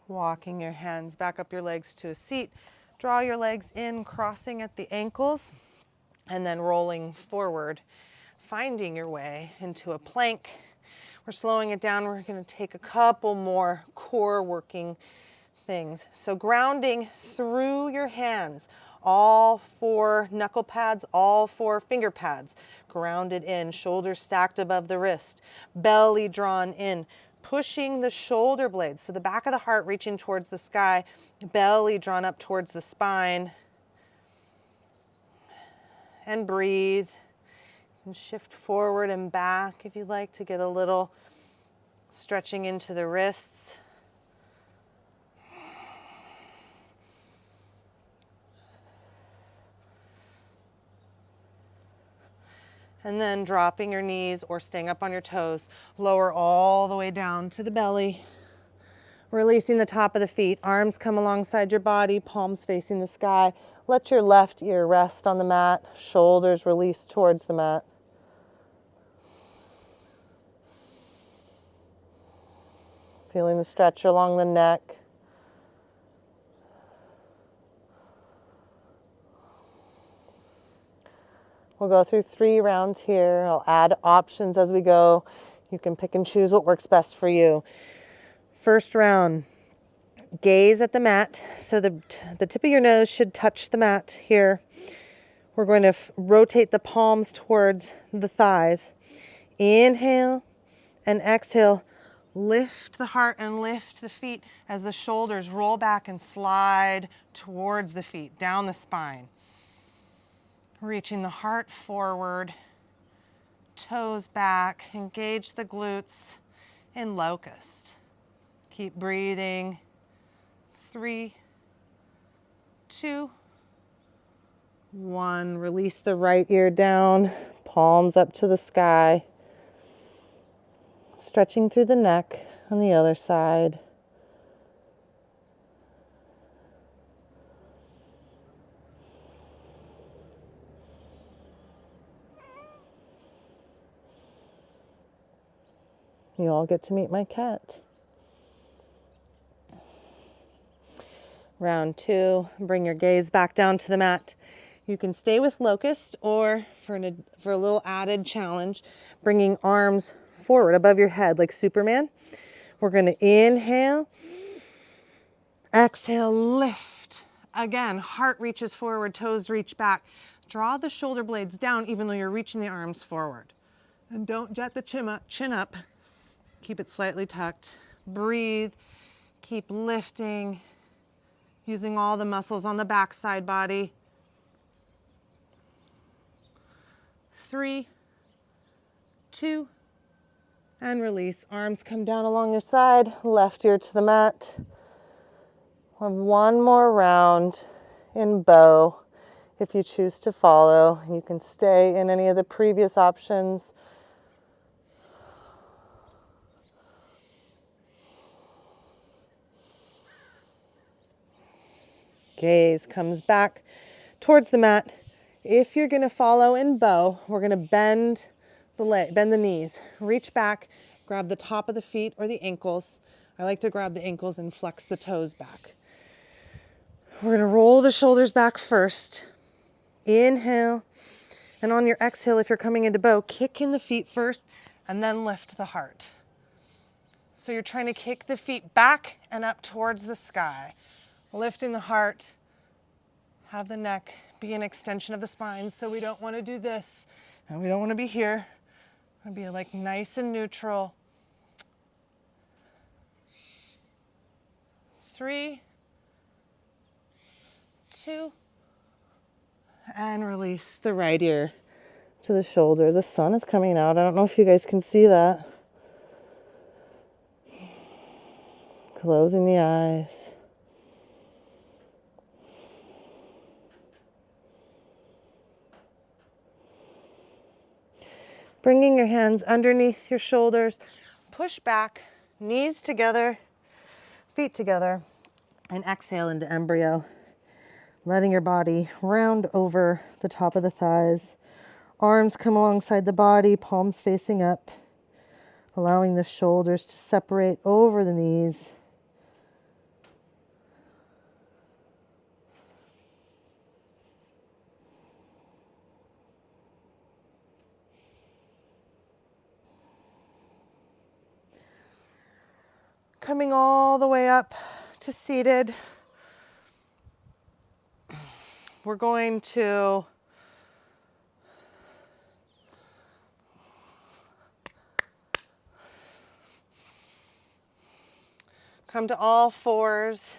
Walking your hands back up your legs to a seat. Draw your legs in, crossing at the ankles, and then rolling forward, finding your way into a plank. We're slowing it down. We're going to take a couple more core working things. So grounding through your hands, all four knuckle pads, all four finger pads, grounded in, shoulders stacked above the wrist, belly drawn in, pushing the shoulder blades, so the back of the heart reaching towards the sky, belly drawn up towards the spine. And breathe and shift forward and back if you'd like to get a little stretching into the wrists. And then dropping your knees or staying up on your toes, lower all the way down to the belly. Releasing the top of the feet, arms come alongside your body, palms facing the sky. Let your left ear rest on the mat, shoulders release towards the mat. Feeling the stretch along the neck. We'll go through 3 rounds here. I'll add options as we go. You can pick and choose what works best for you. First round, gaze at the mat. So the tip of your nose should touch the mat here. We're going to rotate the palms towards the thighs. Inhale and exhale. Lift the heart and lift the feet as the shoulders roll back and slide towards the feet, down the spine. Reaching the heart forward, toes back, engage the glutes in locust. Keep breathing. 3, 2, 1. Release the right ear down, palms up to the sky. Stretching through the neck on the other side. You all get to meet my cat. Round 2, bring your gaze back down to the mat. You can stay with locust, or for a little added challenge, bringing arms forward above your head like Superman. We're going to inhale, exhale, lift. Again, heart reaches forward, toes reach back. Draw the shoulder blades down even though you're reaching the arms forward. And don't jet the chin up. Keep it slightly tucked. Breathe. Keep lifting, using all the muscles on the backside body. 3, 2, and release. Arms come down along your side, left ear to the mat. We'll have one more round in bow. If you choose to follow, you can stay in any of the previous options. Gaze comes back towards the mat. If you're going to follow in bow, we're going to bend the knees, reach back, grab the top of the feet or the ankles. I like to grab the ankles and flex the toes back. We're going to roll the shoulders back first. Inhale. And on your exhale, if you're coming into bow, kick in the feet first and then lift the heart. So you're trying to kick the feet back and up towards the sky. Lifting the heart, have the neck be an extension of the spine. So we don't want to do this, and we don't want to be here. We want to be like nice and neutral. 3, 2, and release the right ear to the shoulder. The sun is coming out. I don't know if you guys can see that. Closing the eyes. Bringing your hands underneath your shoulders, push back, knees together, feet together, and exhale into embryo. Letting your body round over the top of the thighs. Arms come alongside the body, palms facing up, allowing the shoulders to separate over the knees. Coming all the way up to seated. We're going to come to all fours.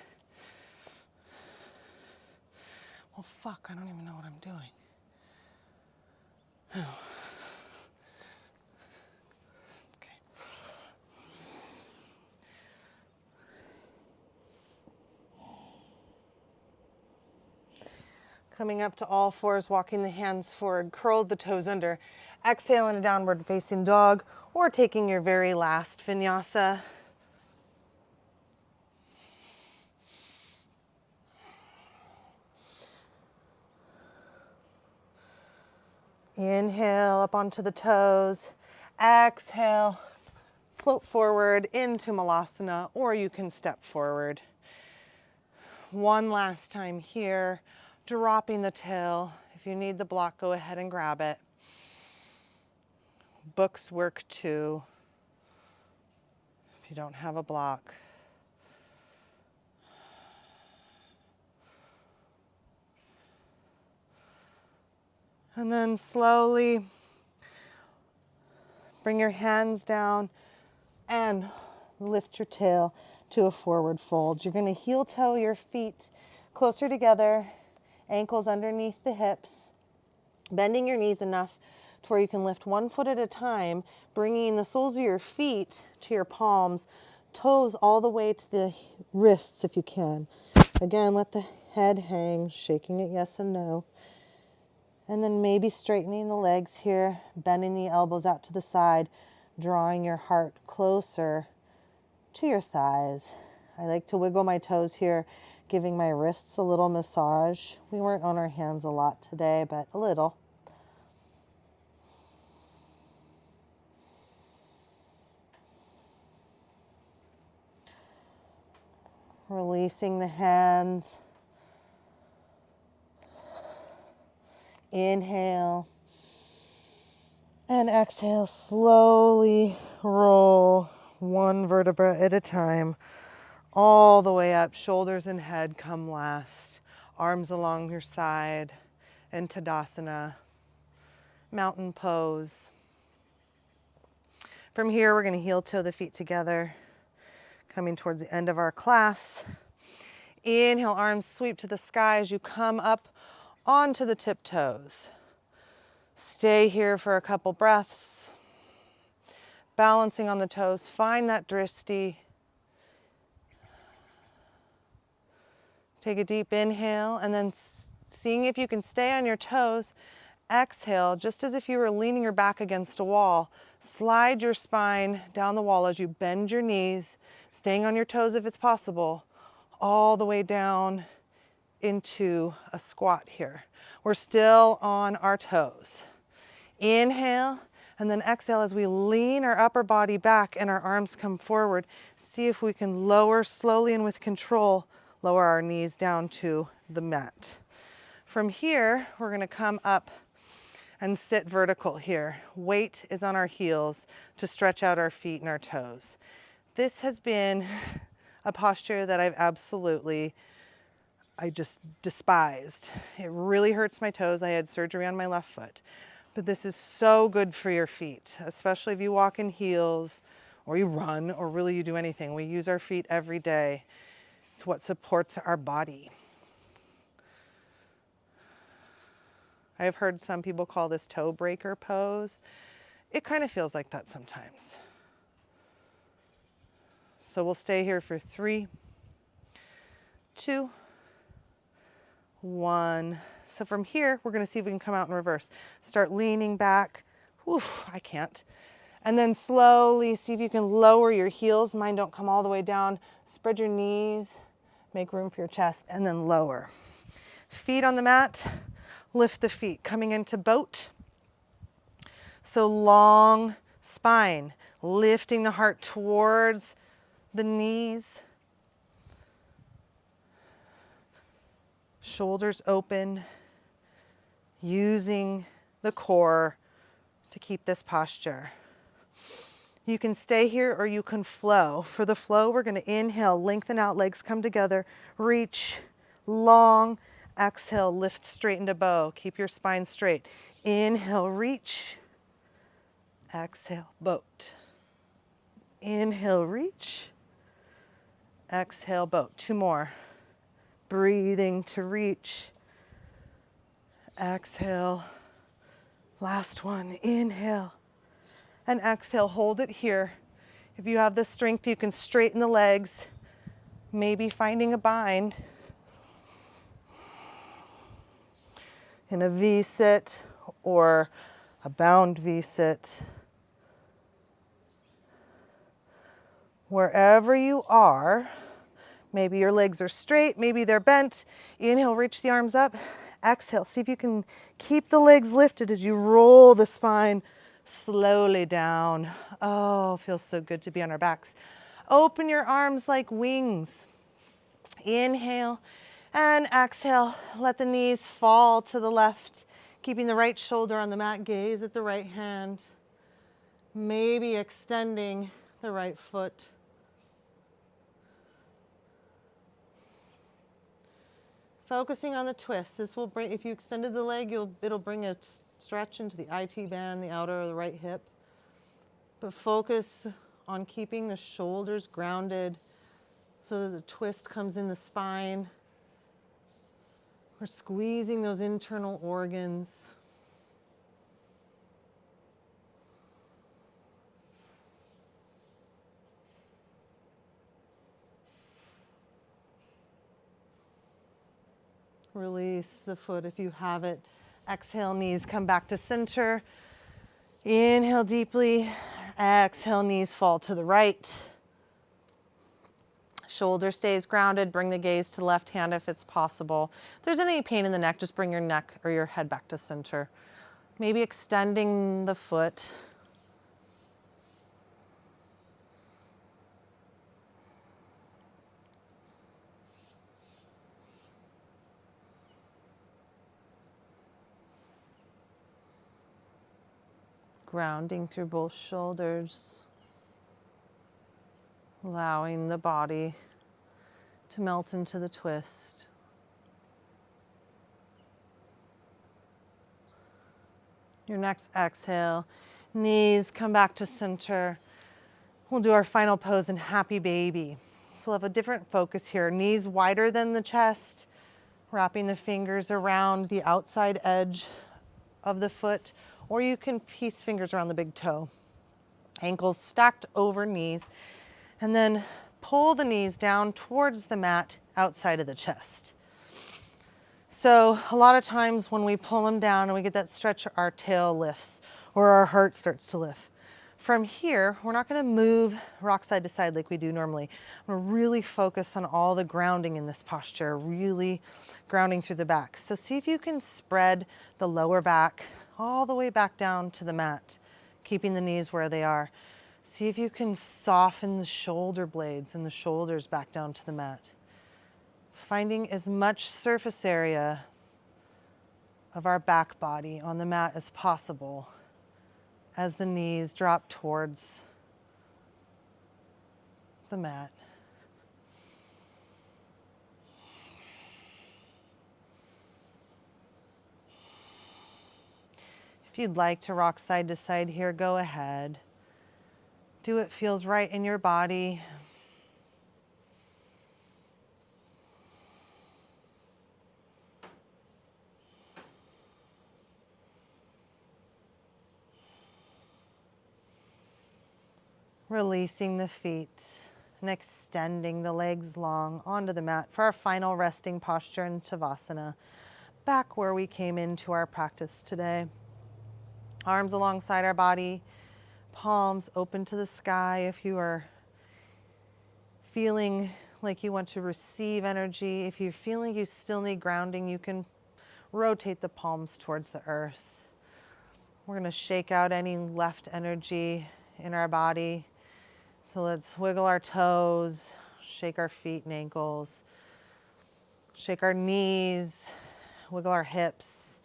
Well, fuck, I don't even know what I'm doing. Oh. Coming up to all fours, walking the hands forward, curled the toes under. Exhale in a downward facing dog, or taking your very last vinyasa. Inhale up onto the toes. Exhale, float forward into Malasana, or you can step forward. One last time here, dropping the tail. If you need the block, go ahead and grab it. Books work too, if you don't have a block. And then slowly bring your hands down and lift your tail to a forward fold. You're going to heel toe your feet closer together, ankles underneath the hips, bending your knees enough to where you can lift one foot at a time, bringing the soles of your feet to your palms, toes all the way to the wrists if you can. Again, let the head hang, shaking it yes and no. And then maybe straightening the legs here, bending the elbows out to the side, drawing your heart closer to your thighs. I like to wiggle my toes here, giving my wrists a little massage. We weren't on our hands a lot today, but a little. Releasing the hands. Inhale. And exhale, slowly roll one vertebra at a time, all the way up. Shoulders and head come last. Arms along your side, in Tadasana, mountain pose. From here, we're going to heel toe the feet together, coming towards the end of our class. Inhale, arms sweep to the sky as you come up onto the tiptoes. Stay here for a couple breaths. Balancing on the toes, find that drishti. Take a deep inhale and then seeing if you can stay on your toes. Exhale, just as if you were leaning your back against a wall. Slide your spine down the wall as you bend your knees, staying on your toes if it's possible, all the way down into a squat here. We're still on our toes. Inhale, and then exhale as we lean our upper body back and our arms come forward. See if we can lower slowly and with control, lower our knees down to the mat. From here, we're going to come up and sit vertical here. Weight is on our heels to stretch out our feet and our toes. This has been a posture that I just despised. It really hurts my toes. I had surgery on my left foot. But this is so good for your feet, especially if you walk in heels or you run or really you do anything. We use our feet every day. It's what supports our body. I have heard some people call this toe breaker pose. It kind of feels like that sometimes. So we'll stay here for 3, 2, 1. So from here, we're going to see if we can come out in reverse. Start leaning back. Oof, I can't. And then slowly see if you can lower your heels. Mine don't come all the way down. Spread your knees, make room for your chest, and then lower. Feet on the mat, lift the feet, coming into boat. So long spine, lifting the heart towards the knees. Shoulders open, using the core to keep this posture. You can stay here or you can flow. For the flow, we're going to inhale, lengthen out, legs come together, reach, long, exhale, lift straight into bow. Keep your spine straight. Inhale, reach, exhale, boat. Inhale, reach, exhale, boat. 2 more. Breathing to reach, exhale, last one, inhale, and exhale, hold it here. If you have the strength, you can straighten the legs, maybe finding a bind in a V-sit or a bound V-sit. Wherever you are, maybe your legs are straight, maybe they're bent. Inhale, reach the arms up. Exhale, see if you can keep the legs lifted as you roll the spine slowly down. Oh, feels so good to be on our backs. Open your arms like wings. Inhale and exhale. Let the knees fall to the left, keeping the right shoulder on the mat. Gaze at the right hand. Maybe extending the right foot. Focusing on the twist. This will bring, if you extended the leg, it'll bring a stretch into the IT band, the outer or the right hip. But focus on keeping the shoulders grounded so that the twist comes in the spine. We're squeezing those internal organs. Release the foot if you have it. Exhale, knees come back to center. Inhale deeply. Exhale, knees fall to the right. Shoulder stays grounded. Bring the gaze to the left hand if it's possible. If there's any pain in the neck, just bring your neck or your head back to center. Maybe extending the foot. Grounding through both shoulders. Allowing the body to melt into the twist. Your next exhale, knees come back to center. We'll do our final pose in happy baby. So we'll have a different focus here. Knees wider than the chest, wrapping the fingers around the outside edge of the foot, or you can piece fingers around the big toe. Ankles stacked over knees, and then pull the knees down towards the mat outside of the chest. So a lot of times when we pull them down and we get that stretch, our tail lifts or our heart starts to lift. From here, we're not going to move rock side to side like we do normally. We're really focus on all the grounding in this posture, really grounding through the back. So see if you can spread the lower back all the way back down to the mat, keeping the knees where they are. See if you can soften the shoulder blades and the shoulders back down to the mat. Finding as much surface area of our back body on the mat as possible as the knees drop towards the mat. If you'd like to rock side to side here, go ahead. Do what feels right in your body. Releasing the feet and extending the legs long onto the mat for our final resting posture in Tavasana, back where we came into our practice today. Arms alongside our body, palms open to the sky. If you are feeling like you want to receive energy, if you're feeling you still need grounding, you can rotate the palms towards the earth. We're going to shake out any left energy in our body. So let's wiggle our toes, shake our feet and ankles, shake our knees, wiggle our hips,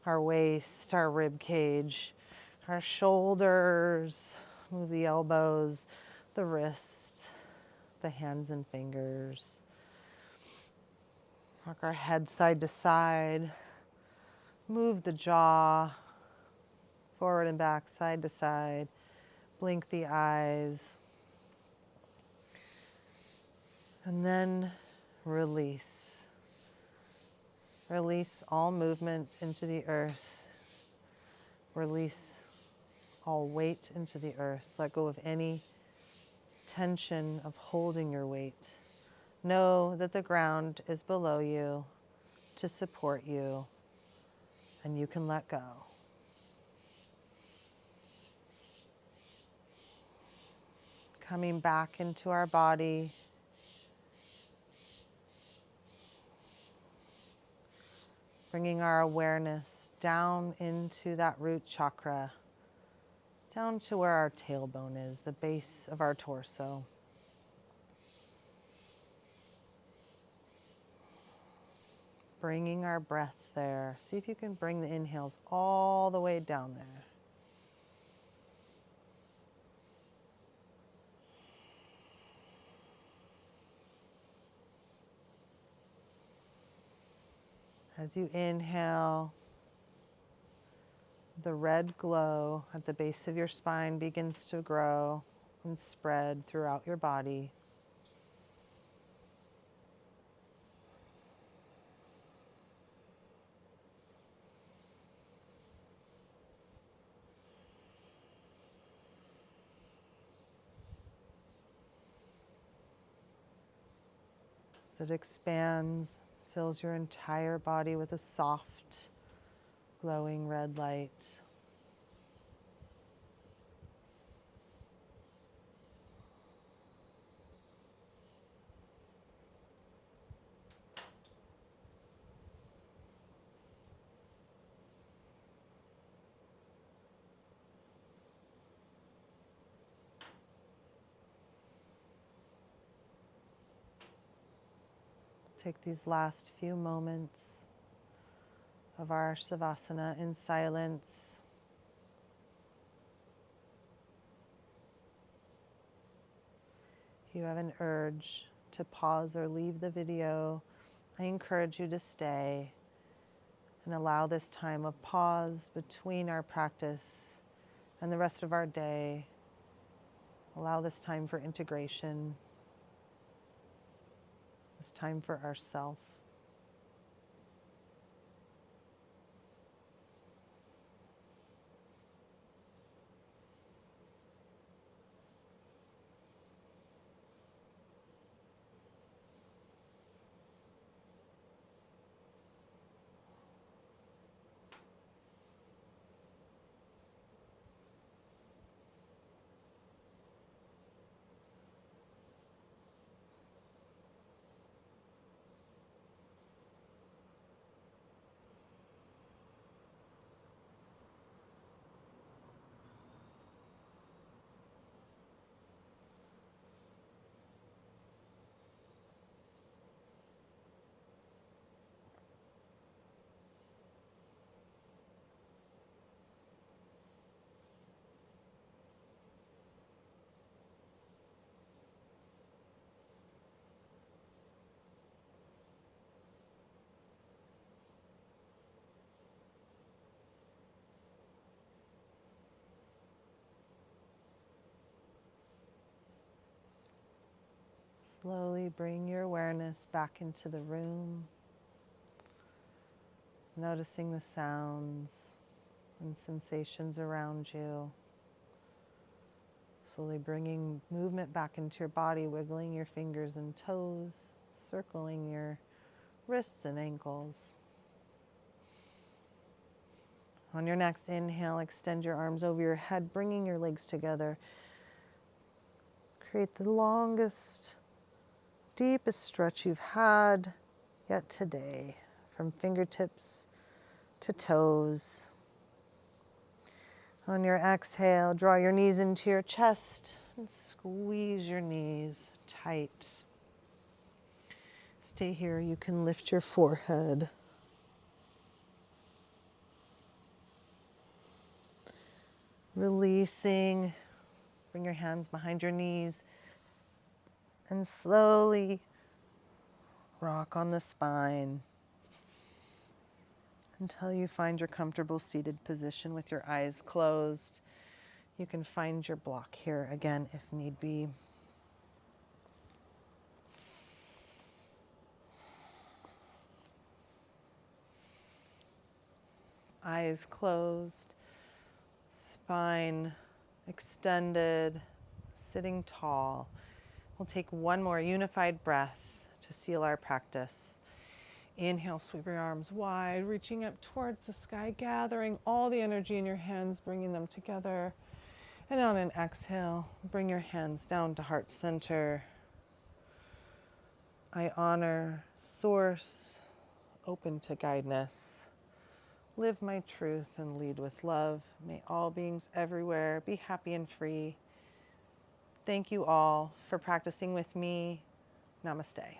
our waist, our rib cage, our shoulders, move the elbows, the wrists, the hands and fingers. Rock our head side to side, move the jaw, forward and back, side to side, blink the eyes. And then release. Release all movement into the earth. Release all weight into the earth. Let go of any tension of holding your weight. Know that the ground is below you to support you, and you can let go. Coming back into our body. Bringing our awareness down into that root chakra, down to where our tailbone is, the base of our torso. Bringing our breath there. See if you can bring the inhales all the way down there. As you inhale, the red glow at the base of your spine begins to grow and spread throughout your body. As it expands, fills your entire body with a soft, glowing red light. Take these last few moments of our Savasana in silence. If you have an urge to pause or leave the video, I encourage you to stay and allow this time of pause between our practice and the rest of our day. Allow this time for integration, this time for ourself. Slowly bring your awareness back into the room, noticing the sounds and sensations around you. Slowly bringing movement back into your body, wiggling your fingers and toes, circling your wrists and ankles. On your next inhale, extend your arms over your head, bringing your legs together. Create the longest, deepest stretch you've had yet today, from fingertips to toes. On your exhale, draw your knees into your chest and squeeze your knees tight. Stay here. You can lift your forehead. Releasing. Bring your hands behind your knees and slowly rock on the spine until you find your comfortable seated position with your eyes closed. You can find your block here again if need be. Eyes closed, spine extended, sitting tall. We'll take one more unified breath to seal our practice. Inhale, sweep your arms wide, reaching up towards the sky, gathering all the energy in your hands, bringing them together. And on an exhale, bring your hands down to heart center. I honor Source, open to guidance. Live my truth and lead with love. May all beings everywhere be happy and free. Thank you all for practicing with me. Namaste.